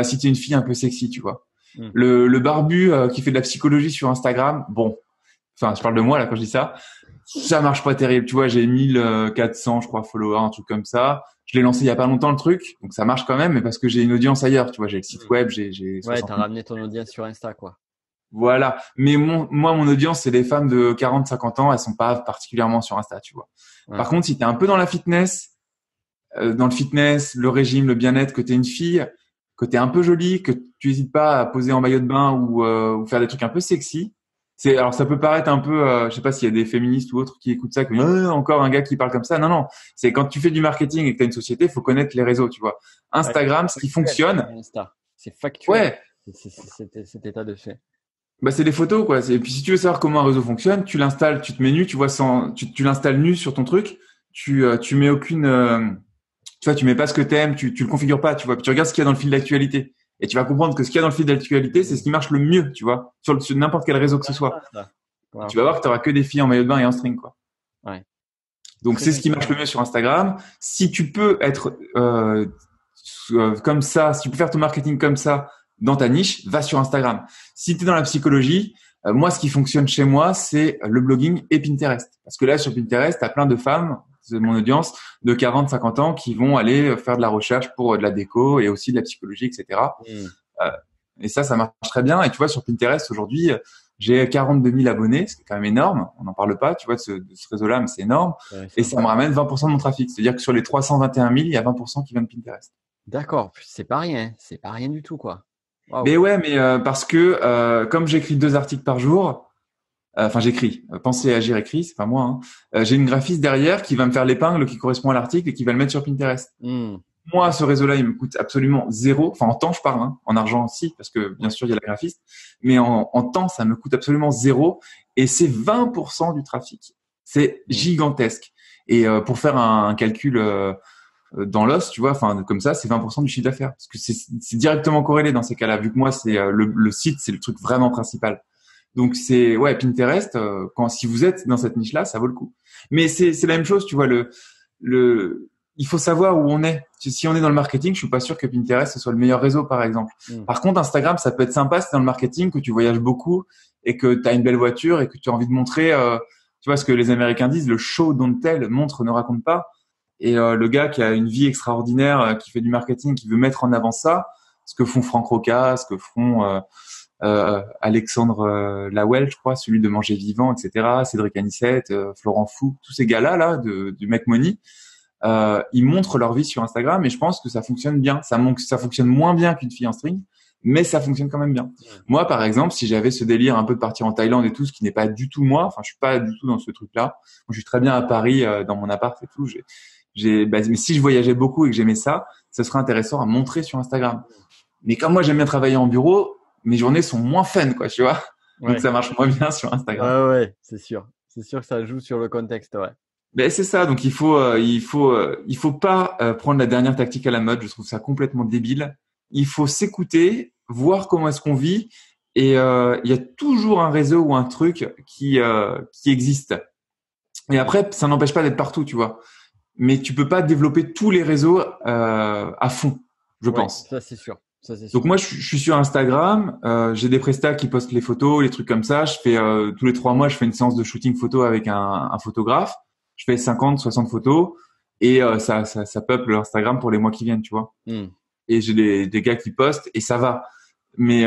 si tu es une fille un peu sexy, tu vois. Le barbu qui fait de la psychologie sur Instagram, bon, enfin je parle de moi là quand je dis ça, ça marche pas terrible. Tu vois, j'ai 1400 je crois followers, un truc comme ça. Je l'ai lancé il y a pas longtemps le truc, donc ça marche quand même, mais parce que j'ai une audience ailleurs, tu vois, j'ai le site web, j'ai ouais, t'as ramené ton audience sur Insta, quoi. Voilà. Mais mon audience, c'est des femmes de 40, 50 ans, elles sont pas particulièrement sur Insta, tu vois. Ouais. Par contre, si t'es un peu dans la fitness, dans le fitness, le régime, le bien-être, que t'es une fille, que t'es un peu jolie, que tu hésites pas à poser en maillot de bain ou faire des trucs un peu sexy. Alors ça peut paraître un peu, je sais pas s'il y a des féministes ou autres qui écoutent ça, encore un gars qui parle comme ça. Non, c'est quand tu fais du marketing et que t'as une société, il faut connaître les réseaux, tu vois. Instagram, ce qui fonctionne. C'est factuel. Ouais. C'est état de fait. Bah c'est des photos quoi. Et puis si tu veux savoir comment un réseau fonctionne, tu l'installes, tu te mets nu, tu vois tu l'installes nu sur ton truc. Tu mets aucune, tu vois, tu mets pas ce que t'aimes, tu le configures pas, tu vois. Puis tu regardes ce qu'il y a dans le fil d'actualité. Et tu vas comprendre que ce qu'il y a dans le fil d'actualité, c'est ce qui marche le mieux, tu vois, sur n'importe quel réseau que ce soit. Ouais. Tu vas voir que tu auras que des filles en maillot de bain et en string, quoi. Ouais. Donc c'est ce qui marche le mieux sur Instagram. Si tu peux être comme ça, si tu peux faire ton marketing comme ça dans ta niche, va sur Instagram. Si tu es dans la psychologie, moi ce qui fonctionne chez moi, c'est le blogging et Pinterest. Parce que là sur Pinterest, tu as plein de femmes, c'est mon audience, de 40, 50 ans qui vont aller faire de la recherche pour de la déco et aussi de la psychologie, etc. Et ça marche très bien. Et tu vois, sur Pinterest, aujourd'hui, j'ai 42 000 abonnés, ce qui est quand même énorme. On n'en parle pas, tu vois, de ce réseau-là, mais c'est énorme. Ouais, et ça me ramène 20% de mon trafic. C'est-à-dire que sur les 321 000, il y a 20% qui viennent de Pinterest. D'accord. C'est pas rien. C'est pas rien du tout, quoi. Wow. Mais ouais, mais parce que comme j'écris 2 articles par jour, enfin j'écris, Pensez Agir écrit, c'est pas moi. Hein, j'ai une graphiste derrière qui va me faire l'épingle qui correspond à l'article et qui va le mettre sur Pinterest. Moi, ce réseau-là, il me coûte absolument zéro. Enfin, en temps, je parle, hein. En argent aussi, parce que bien sûr, il y a la graphiste. Mais en temps, ça me coûte absolument zéro. Et c'est 20% du trafic. C'est gigantesque. Et pour faire un calcul dans l'os, tu vois, enfin comme ça, c'est 20% du chiffre d'affaires. Parce que c'est directement corrélé dans ces cas-là. Vu que moi, c'est le site, c'est le truc vraiment principal. Donc c'est ouais, Pinterest. Si vous êtes dans cette niche-là, ça vaut le coup. Mais c'est la même chose, tu vois. Il faut savoir où on est. Si on est dans le marketing, je suis pas sûr que Pinterest ce soit le meilleur réseau, par exemple. Par contre, Instagram, ça peut être sympa si t'es dans le marketing, que tu voyages beaucoup et que tu as une belle voiture et que tu as envie de montrer, tu vois ce que les Américains disent, le show don't tell, montre, ne raconte pas. Et le gars qui a une vie extraordinaire, qui fait du marketing, qui veut mettre en avant ça, ce que font Franck Roca, ce que font Alexandre Lawel, je crois, celui de Manger Vivant, etc., Cédric Anissette, Florent Fou, tous ces gars-là là, du Make Money. Ils montrent leur vie sur Instagram et je pense que ça fonctionne bien. Ça fonctionne moins bien qu'une fille en string, mais ça fonctionne quand même bien. Moi, par exemple, si j'avais ce délire un peu de partir en Thaïlande et tout, ce qui n'est pas du tout moi, enfin, je suis pas du tout dans ce truc-là. Moi, je suis très bien à Paris, dans mon appart et tout. Mais si je voyageais beaucoup et que j'aimais ça, ce serait intéressant à montrer sur Instagram. Mais comme moi, j'aime bien travailler en bureau, mes journées sont moins fun, quoi, tu vois. Donc, ça marche moins bien sur Instagram. Ouais, c'est sûr. C'est sûr que ça joue sur le contexte, ouais. Ben c'est ça, donc il faut pas prendre la dernière tactique à la mode. Je trouve ça complètement débile. Il faut s'écouter, voir comment est-ce qu'on vit, et il y a toujours un réseau ou un truc qui existe. Et après, ça n'empêche pas d'être partout, tu vois. Mais tu peux pas développer tous les réseaux à fond, je pense. Ça c'est sûr. Donc moi, je suis sur Instagram. J'ai des prestats qui postent les photos, les trucs comme ça. Je fais tous les 3 mois, je fais une séance de shooting photo avec un photographe. Je fais 50, 60 photos et ça peuple Instagram pour les mois qui viennent, tu vois. Et j'ai des gars qui postent et ça va. Mais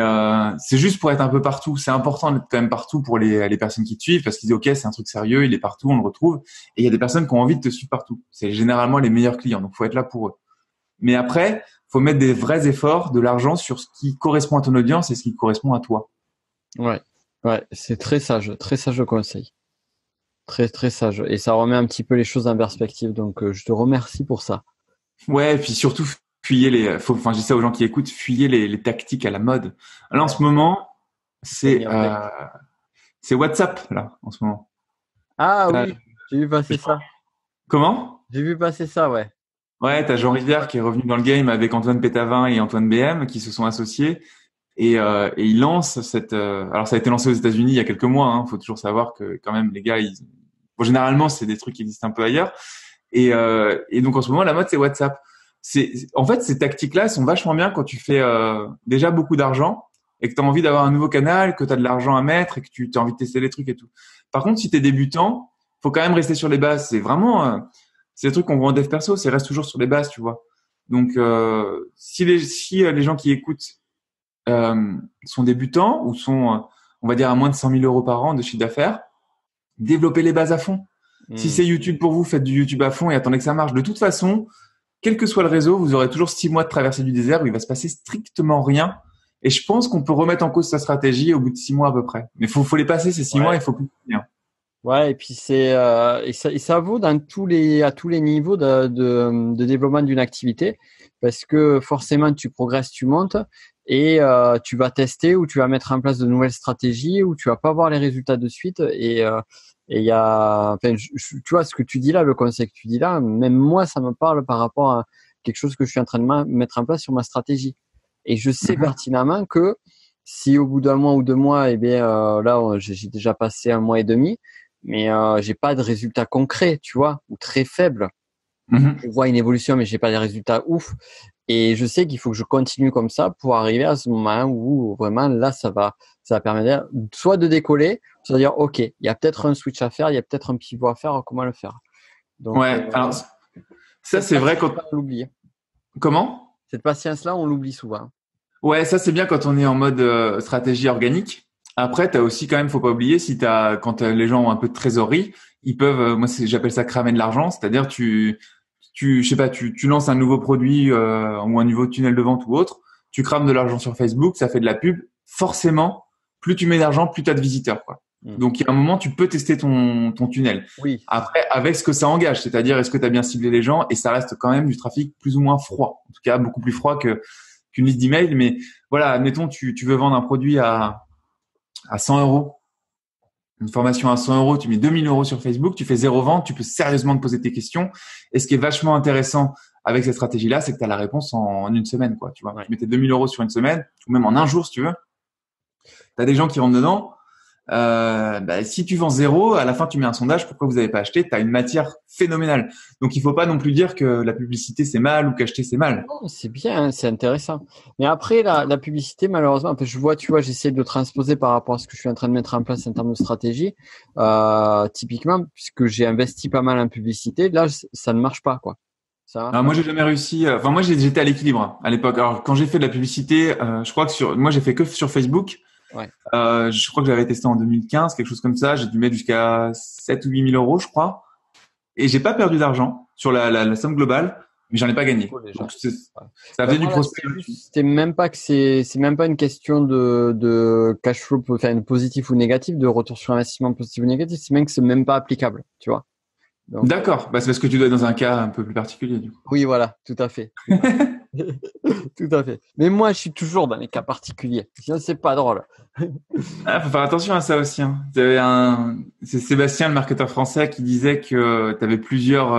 c'est juste pour être un peu partout. C'est important d'être quand même partout pour les personnes qui te suivent parce qu'ils disent ok, c'est un truc sérieux, il est partout, on le retrouve. Et il y a des personnes qui ont envie de te suivre partout. C'est généralement les meilleurs clients, donc faut être là pour eux. Mais après, faut mettre des vrais efforts, de l'argent sur ce qui correspond à ton audience et ce qui correspond à toi. Ouais, c'est très sage le conseil. Très, très sage. Et ça remet un petit peu les choses en perspective. Donc, je te remercie pour ça. Ouais, et puis surtout, fuyez je dis ça aux gens qui écoutent, fuyez les tactiques à la mode. Là, en ce moment, c'est WhatsApp, là, en ce moment. Ah oui, j'ai vu passer ça. Comment? J'ai vu passer ça, ouais. Ouais, t'as Jean Rivière qui est revenu dans le game avec Antoine Pétavin et Antoine BM qui se sont associés. Et ils lancent alors ça a été lancé aux États-Unis il y a quelques mois. Faut toujours savoir que quand même les gars, généralement c'est des trucs qui existent un peu ailleurs. Et donc en ce moment la mode c'est WhatsApp. En fait ces tactiques-là sont vachement bien quand tu fais déjà beaucoup d'argent et que tu as envie d'avoir un nouveau canal, que tu as de l'argent à mettre et que tu as envie de tester les trucs et tout. Par contre si t'es débutant, faut quand même rester sur les bases. C'est vraiment c'est des trucs qu'on voit en dev perso, c'est reste toujours sur les bases, tu vois. Donc si les gens qui écoutent sont débutants ou sont, on va dire, à moins de 100 000 euros par an de chiffre d'affaires, développez les bases à fond. Si c'est YouTube pour vous, faites du YouTube à fond et attendez que ça marche. De toute façon, quel que soit le réseau, vous aurez toujours 6 mois de traversée du désert où il va se passer strictement rien. Et je pense qu'on peut remettre en cause sa stratégie au bout de 6 mois à peu près. Mais faut les passer ces 6 mois, il faut plus rien. Ouais, et puis ça vaut à tous les niveaux de développement d'une activité parce que forcément tu progresses, tu montes et tu vas tester ou tu vas mettre en place de nouvelles stratégies ou tu vas pas voir les résultats de suite et il y a tu vois ce que tu dis là, le conseil que tu dis là, même moi ça me parle par rapport à quelque chose que je suis en train de mettre en place sur ma stratégie et je sais pertinemment que si au bout d'un mois ou 2 mois là j'ai déjà passé 1 mois et demi mais j'ai pas de résultats concrets, tu vois, ou très faibles. Je vois une évolution, mais j'ai pas des résultats ouf. Et je sais qu'il faut que je continue comme ça pour arriver à ce moment où vraiment là, ça va permettre soit de décoller, soit de dire ok, il y a peut-être un switch à faire, il y a peut-être un pivot à faire, comment le faire. Donc, ouais, alors ça c'est vrai quand on l'oublie. Comment? Cette patience-là, on l'oublie souvent. Ouais, ça c'est bien quand on est en mode stratégie organique. Après, t'as aussi quand même, faut pas oublier, quand les gens ont un peu de trésorerie, ils peuvent, j'appelle ça cramer de l'argent, c'est-à-dire je sais pas, tu lances un nouveau produit ou un nouveau tunnel de vente ou autre, tu crames de l'argent sur Facebook, ça fait de la pub. Forcément, plus tu mets d'argent, plus t'as de visiteurs, quoi. Donc, il y a un moment, tu peux tester ton tunnel. Oui. Après, avec ce que ça engage, c'est-à-dire, est-ce que tu as bien ciblé les gens et ça reste quand même du trafic plus ou moins froid. En tout cas, beaucoup plus froid qu'une liste d'emails. Mais voilà, admettons, tu veux vendre un produit à 100 euros. Une formation à 100 euros, tu mets 2000 euros sur Facebook, tu fais 0 vente, tu peux sérieusement te poser tes questions. Et ce qui est vachement intéressant avec cette stratégie-là, c'est que tu as la réponse en une semaine, quoi. Tu vois, tu mettais 2000 euros sur une semaine, ou même en un jour, si tu veux. Tu as des gens qui rentrent dedans. Si tu vends 0, à la fin, tu mets un sondage. Pourquoi vous n'avez pas acheté? Tu as une matière phénoménale. Donc, il faut pas non plus dire que la publicité, c'est mal ou qu'acheter, c'est mal. Non, c'est bien, hein, c'est intéressant. Mais après, la publicité, malheureusement, tu vois, j'essaie de transposer par rapport à ce que je suis en train de mettre en place en termes de stratégie. Typiquement, puisque j'ai investi pas mal en publicité, là, ça ne marche pas, quoi. Ça marche Alors, pas. moi, j'ai jamais réussi. Enfin, moi, j'étais à l'équilibre à l'époque. Alors, quand j'ai fait de la publicité, je crois que moi, j'ai fait que sur Facebook. Ouais. Je crois que j'avais testé en 2015, quelque chose comme ça. J'ai dû mettre jusqu'à 7 ou 8 000 euros, je crois. Et j'ai pas perdu d'argent sur la somme globale, mais j'en ai pas gagné. Donc, ça faisait du prospect. C'est même pas une question de cash flow, enfin, positif ou négatif, de retour sur investissement positif ou négatif. C'est même que c'est même pas applicable, tu vois. Donc, D'accord. C'est parce que tu dois être dans un cas un peu plus particulier, du coup. oui, voilà, tout à fait. Tout à fait. Mais moi, je suis toujours dans les cas particuliers. Sinon, c'est pas drôle. Faut faire attention à ça aussi, hein. C'est Sébastien, le marketeur français, qui disait que tu avais plusieurs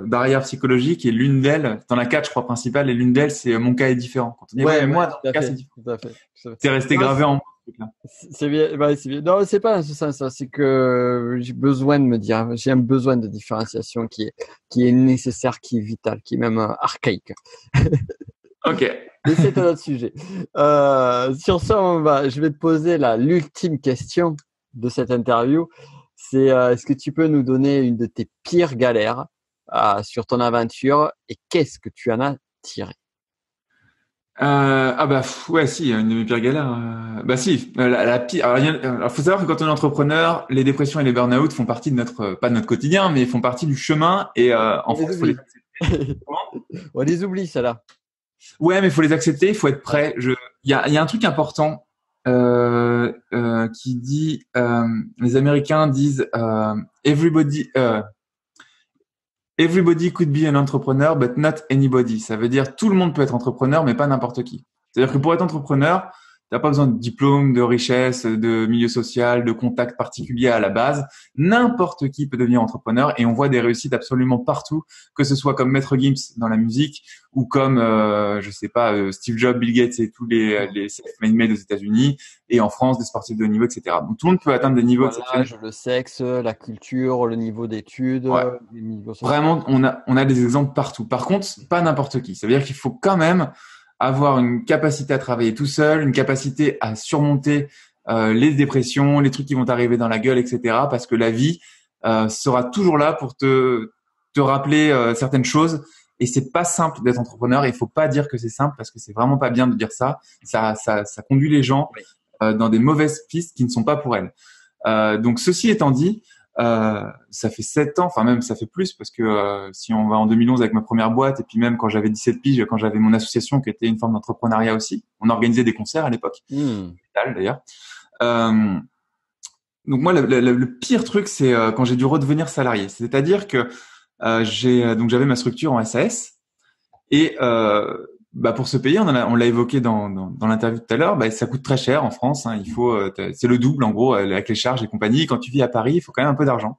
barrières psychologiques et l'une d'elles, t'en as 4, je crois, principales, et l'une d'elles, c'est mon cas est différent. Quand on dit, mais moi, dans mon cas, c'est différent. Tout à fait. C'est resté gravé en moi, ce truc-là. C'est bien, c'est bien. Non, c'est pas ça. C'est que j'ai besoin de me dire, j'ai un besoin de différenciation qui est nécessaire, qui est vital, qui est même archaïque. Ok. Mais c'est un autre sujet. Sur ça, je vais te poser l'ultime question de cette interview. C'est, est-ce que tu peux nous donner une de tes pires galères sur ton aventure et qu'est-ce que tu en as tiré? Ouais, si, une de mes pires galères. Si, la pire. Alors, faut savoir que quand on est entrepreneur, les dépressions et les burn-out font partie de pas de notre quotidien, mais font partie du chemin. Et en France, faut les accepter. On les oublie, ça là. Ouais, mais faut les accepter, il faut être prêt. Il y a un truc important qui dit, les Américains disent, everybody could be an entrepreneur, but not anybody. Ça veut dire tout le monde peut être entrepreneur, mais pas n'importe qui. C'est-à-dire que pour être entrepreneur, t'as pas besoin de diplôme, de richesse, de milieu social, de contact particulier à la base. N'importe qui peut devenir entrepreneur et on voit des réussites absolument partout, que ce soit comme Maître Gims dans la musique ou comme, Steve Jobs, Bill Gates et tous les self-made aux États-Unis et en France, des sportifs de haut niveau, etc. Donc tout le monde peut atteindre des niveaux exceptionnels. Le sexe, la culture, le niveau d'études, ouais. les niveaux sociaux. Vraiment, on a des exemples partout. Par contre, pas n'importe qui. Ça veut dire qu'il faut quand même avoir une capacité à travailler tout seul, une capacité à surmonter les dépressions, les trucs qui vont t'arriver dans la gueule, etc. Parce que la vie sera toujours là pour te rappeler certaines choses. Et c'est pas simple d'être entrepreneur. Et il faut pas dire que c'est simple parce que c'est vraiment pas bien de dire ça. Ça conduit les gens dans des mauvaises pistes qui ne sont pas pour elles. Donc ceci étant dit, ça fait 7 ans, enfin même ça fait plus parce que si on va en 2011 avec ma première boîte et puis même quand j'avais 17 piges, quand j'avais mon association qui était une forme d'entrepreneuriat aussi, on organisait des concerts à l'époque, d'ailleurs. Donc moi le pire truc c'est quand j'ai dû redevenir salarié, c'est-à-dire que j'avais ma structure en SAS et pour se payer, on l'a évoqué dans l'interview tout à l'heure, ça coûte très cher en France. Hein, il faut, c'est le double en gros avec les charges et compagnie. Quand tu vis à Paris, il faut quand même un peu d'argent.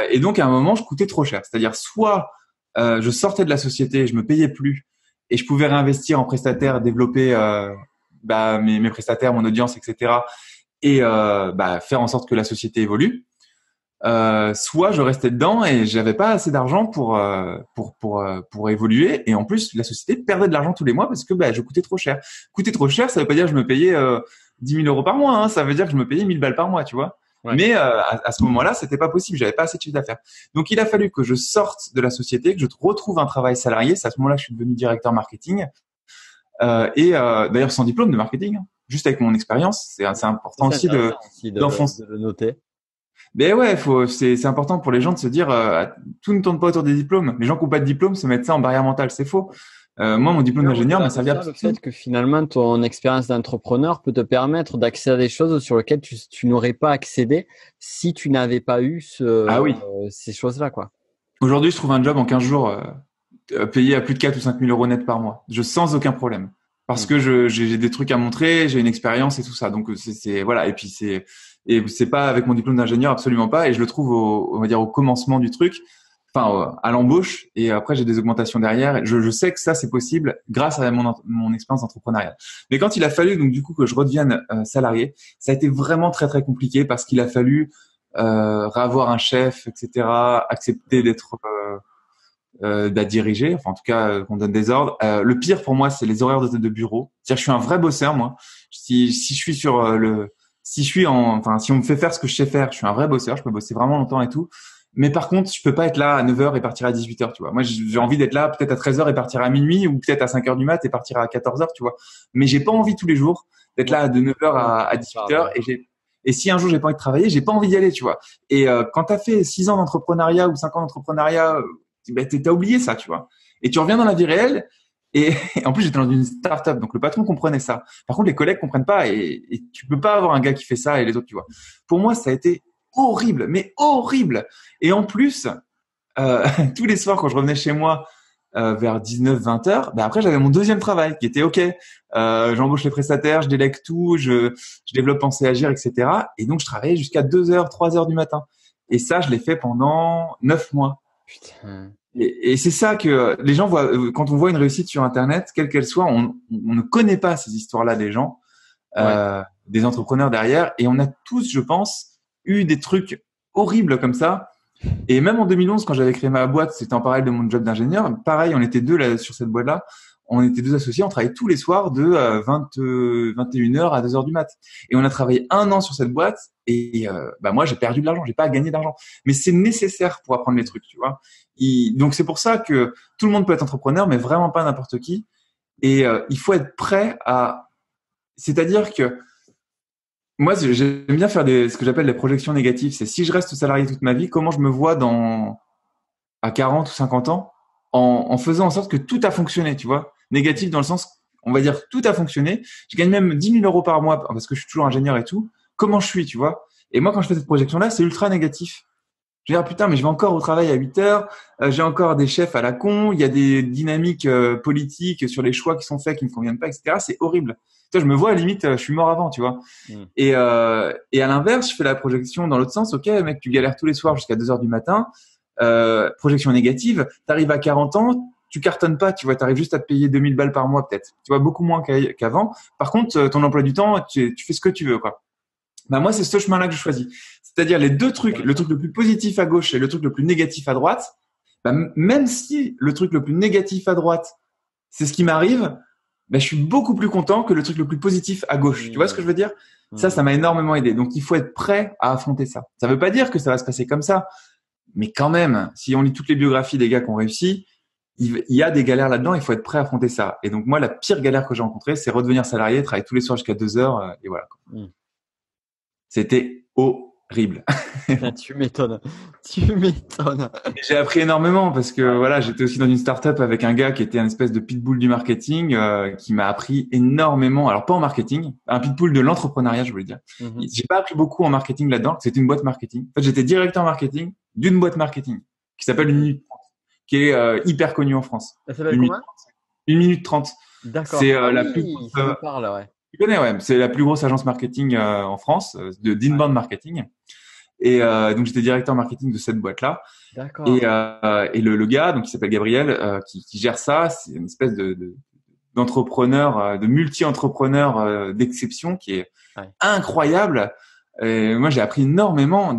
Et donc à un moment, je coûtais trop cher. C'est-à-dire soit je sortais de la société, je me payais plus et je pouvais réinvestir en prestataire, développer mes prestataires, mon audience, etc. Et faire en sorte que la société évolue. Soit je restais dedans et j'avais pas assez d'argent pour évoluer et en plus la société perdait de l'argent tous les mois parce que je coûtais trop cher. Coûter trop cher, ça veut pas dire que je me payais 10 000 euros par mois, hein, ça veut dire que je me payais 1000 balles par mois, tu vois. Ouais. Mais à ce moment-là, c'était pas possible, j'avais pas assez de chiffre d'affaires. Donc il a fallu que je sorte de la société, que je retrouve un travail salarié. C'est à ce moment-là que je suis devenu directeur marketing d'ailleurs sans diplôme de marketing, hein, juste avec mon expérience. C'est important aussi d'enfoncer. De le noter. Ben ouais, c'est important pour les gens de se dire tout ne tourne pas autour des diplômes. Les gens qui n'ont pas de diplôme se mettent ça en barrière mentale, c'est faux. Moi, mon diplôme d'ingénieur m'a servi à le fait que finalement ton expérience d'entrepreneur peut te permettre d'accéder à des choses sur lesquelles tu n'aurais pas accédé si tu n'avais pas eu Ah oui. ces choses-là, quoi. Aujourd'hui, je trouve un job en 15 jours payé à plus de 4 ou 5 000 euros net par mois. Sans aucun problème. Parce que j'ai des trucs à montrer, j'ai une expérience et tout ça. Donc voilà. Et puis c'est pas avec mon diplôme d'ingénieur, absolument pas. Et je le trouve on va dire au commencement du truc, enfin à l'embauche. Et après j'ai des augmentations derrière. Je sais que ça c'est possible grâce à mon expérience entrepreneuriale. Mais quand il a fallu donc du coup que je redevienne salarié, ça a été vraiment très très compliqué parce qu'il a fallu avoir un chef, etc. Accepter d'être diriger, enfin en tout cas qu'on donne des ordres. Le pire pour moi, c'est les horaires de bureau. C'est-à-dire, je suis un vrai bosseur, moi. Si je suis sur si on me fait faire ce que je sais faire, je suis un vrai bosseur. Je peux bosser vraiment longtemps et tout. Mais par contre, je peux pas être là à 9 heures et partir à 18 heures, tu vois. Moi, j'ai envie d'être là peut-être à 13 heures et partir à minuit, ou peut-être à 5 heures du mat et partir à 14 heures, tu vois. Mais j'ai pas envie tous les jours d'être là de 9 heures à 18 heures et si un jour j'ai pas envie de travailler, j'ai pas envie d'y aller, tu vois. Et quand t'as fait 6 ans d'entrepreneuriat ou 5 ans d'entrepreneuriat, ben t'as oublié ça, tu vois. Et tu reviens dans la vie réelle. Et en plus, j'étais dans une start-up, donc le patron comprenait ça. Par contre, les collègues comprennent pas, et tu peux pas avoir un gars qui fait ça et les autres, tu vois. Pour moi, ça a été horrible, mais horrible. Et en plus, tous les soirs quand je revenais chez moi vers 19-20 heures, ben après j'avais mon deuxième travail qui était OK. J'embauche les prestataires, je délègue tout, je développe Penser Agir, etc. Et donc je travaillais jusqu'à 2 heures, 3 heures du matin. Et ça, je l'ai fait pendant 9 mois. Putain. Et c'est ça que les gens voient quand on voit une réussite sur Internet, quelle qu'elle soit, on ne connaît pas ces histoires-là des gens, des entrepreneurs derrière, et on a tous, je pense, eu des trucs horribles comme ça. Et même en 2011, quand j'avais créé ma boîte, c'était en parallèle de mon job d'ingénieur. Pareil, on était deux là sur cette boîte-là. On était deux associés, on travaillait tous les soirs de 21 heures à 2 heures du mat. Et on a travaillé 1 an sur cette boîte. Et moi, j'ai perdu de l'argent, j'ai pas gagné d'argent. Mais c'est nécessaire pour apprendre les trucs, tu vois. Donc c'est pour ça que tout le monde peut être entrepreneur, mais vraiment pas n'importe qui. Et il faut être prêt à. C'est-à-dire que moi, j'aime bien faire ce que j'appelle les projections négatives. C'est si je reste salarié toute ma vie, comment je me vois à 40 ou 50 ans en faisant en sorte que tout a fonctionné, tu vois. Négatif dans le sens, on va dire, tout a fonctionné. Je gagne même 10 000 euros par mois parce que je suis toujours ingénieur et tout. Comment je suis, tu vois. Et moi, quand je fais cette projection-là, c'est ultra négatif. Je vais dire, putain, mais je vais encore au travail à 8 heures, j'ai encore des chefs à la con, il y a des dynamiques politiques sur les choix qui sont faits qui ne me conviennent pas, etc. C'est horrible. Tu vois, je me vois à la limite, je suis mort avant, tu vois. Et à l'inverse, je fais la projection dans l'autre sens. Ok, mec, tu galères tous les soirs jusqu'à 2 heures du matin. Projection négative, t'arrives à 40 ans, tu cartonnes pas, tu vois, t'arrives juste à te payer 2000 balles par mois peut-être. Tu vois, beaucoup moins qu'avant. Par contre, ton emploi du temps, tu fais ce que tu veux, quoi. Bah moi, c'est ce chemin-là que je choisis. C'est-à-dire les deux trucs, le truc le plus positif à gauche et le truc le plus négatif à droite. Bah, même si le truc le plus négatif à droite, c'est ce qui m'arrive, bah, je suis beaucoup plus content que le truc le plus positif à gauche. Tu vois ce que je veux dire? Ça m'a énormément aidé. Donc, il faut être prêt à affronter ça. Ça veut pas dire que ça va se passer comme ça. Mais quand même, si on lit toutes les biographies des gars qui ont réussi, il y a des galères là-dedans, il faut être prêt à affronter ça. Et donc, moi, la pire galère que j'ai rencontrée, c'est redevenir salarié, travailler tous les soirs jusqu'à 2 heures, et voilà. C'était horrible. Tu m'étonnes. Tu m'étonnes. J'ai appris énormément parce que voilà, j'étais aussi dans une start-up avec un gars qui était un espèce de pitbull du marketing, qui m'a appris énormément. Alors pas en marketing, un pitbull de l'entrepreneuriat, je voulais dire. J'ai pas appris beaucoup en marketing là-dedans. C'était une boîte marketing. En fait, j'étais directeur marketing d'une boîte marketing qui s'appelle 1 minute 30, qui est hyper connue en France. Ça s'appelle comment? 1 minute 30. D'accord. C'est la plus grosse. Ça me parle, ouais. Tu connais, ouais. C'est la plus grosse agence marketing en France, d'inbound marketing. Et donc j'étais directeur marketing de cette boîte-là. D'accord. Et le gars, donc il s'appelle Gabriel, qui gère ça, c'est une espèce d'entrepreneur, de multi-entrepreneur d'exception qui est incroyable. Et moi j'ai appris énormément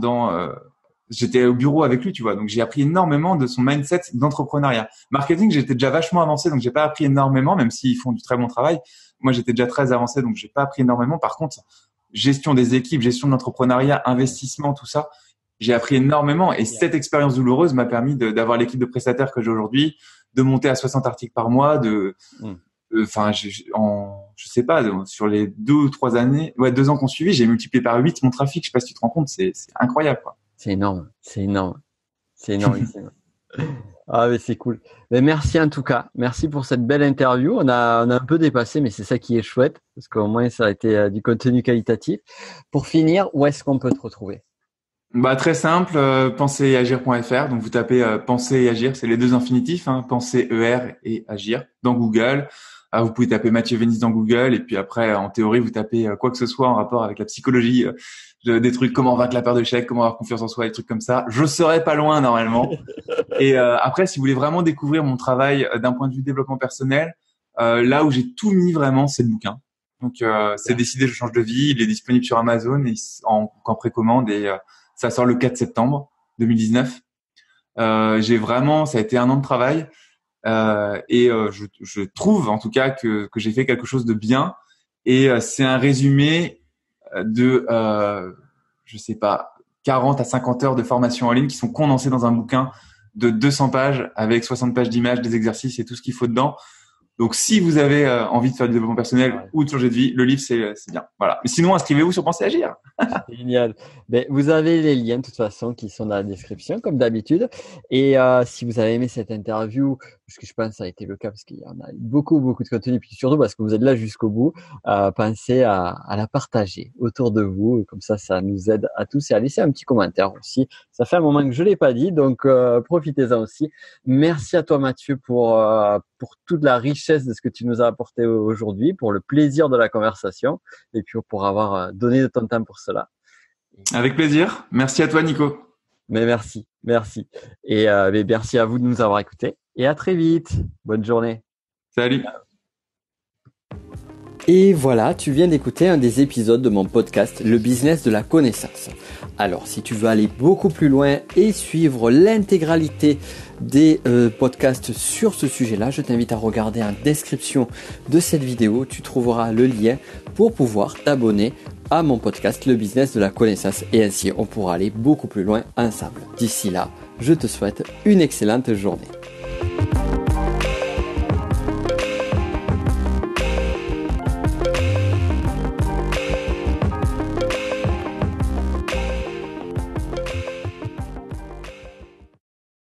j'étais au bureau avec lui, tu vois, donc j'ai appris énormément de son mindset d'entrepreneuriat. Marketing, j'étais déjà vachement avancé, donc j'ai pas appris énormément, même s'ils font du très bon travail. Moi, j'étais déjà très avancé, donc j'ai pas appris énormément. Par contre, gestion des équipes, gestion de l'entrepreneuriat, investissement, tout ça, j'ai appris énormément. Et cette expérience douloureuse m'a permis d'avoir l'équipe de prestataires que j'ai aujourd'hui, de monter à 60 articles par mois, enfin, je sais pas, sur les 2 ou 3 années, 2 ans qu'on suivi, j'ai multiplié par 8 mon trafic. Je sais pas si tu te rends compte, c'est incroyable, quoi. C'est énorme. C'est énorme. C'est énorme. Ah, mais c'est cool. Mais merci en tout cas. Merci pour cette belle interview. On a un peu dépassé, mais c'est ça qui est chouette, parce qu'au moins ça a été du contenu qualitatif. Pour finir, où est-ce qu'on peut te retrouver? Bah très simple, penseretagir.fr. Donc vous tapez penser et agir, c'est les deux infinitifs, hein, penser ER et agir dans Google. Vous pouvez taper Mathieu Vénis dans Google et puis après en théorie vous tapez quoi que ce soit en rapport avec la psychologie, des trucs comment vaincre la peur de l'échec, comment avoir confiance en soi, des trucs comme ça. Je serai pas loin normalement. Et après si vous voulez vraiment découvrir mon travail d'un point de vue développement personnel, là où j'ai tout mis vraiment c'est le bouquin. Donc c'est décidé, je change de vie. Il est disponible sur Amazon et en précommande et ça sort le 4 septembre 2019. Ça a été un an de travail je trouve en tout cas que j'ai fait quelque chose de bien. Et c'est un résumé de, je sais pas, 40 à 50 heures de formation en ligne qui sont condensées dans un bouquin de 200 pages avec 60 pages d'images, des exercices et tout ce qu'il faut dedans. Donc, si vous avez envie de faire du développement personnel ou de changer de vie, le livre, c'est bien. Voilà. Mais sinon, inscrivez-vous sur Pensez Agir. Génial. Ben, vous avez les liens de toute façon qui sont dans la description comme d'habitude. Et si vous avez aimé cette interview, parce que je pense que ça a été le cas parce qu'il y en a beaucoup de contenu, puis surtout parce que vous êtes là jusqu'au bout, pensez à la partager autour de vous. Comme ça nous aide à tous et à laisser un petit commentaire aussi. Ça fait un moment que je l'ai pas dit, donc profitez-en aussi. Merci à toi Mathieu pour toute la richesse de ce que tu nous as apporté aujourd'hui, pour le plaisir de la conversation et puis pour avoir donné de ton temps pour cela. Avec plaisir. Merci à toi, Nico. Mais merci. Et mais merci à vous de nous avoir écoutés. Et à très vite. Bonne journée. Salut. Et voilà, tu viens d'écouter un des épisodes de mon podcast Le business de la connaissance. Alors, si tu veux aller beaucoup plus loin et suivre l'intégralité des podcasts sur ce sujet-là, je t'invite à regarder en description de cette vidéo. Tu trouveras le lien pour pouvoir t'abonner à mon podcast Le business de la connaissance. Et ainsi, on pourra aller beaucoup plus loin ensemble. D'ici là, je te souhaite une excellente journée.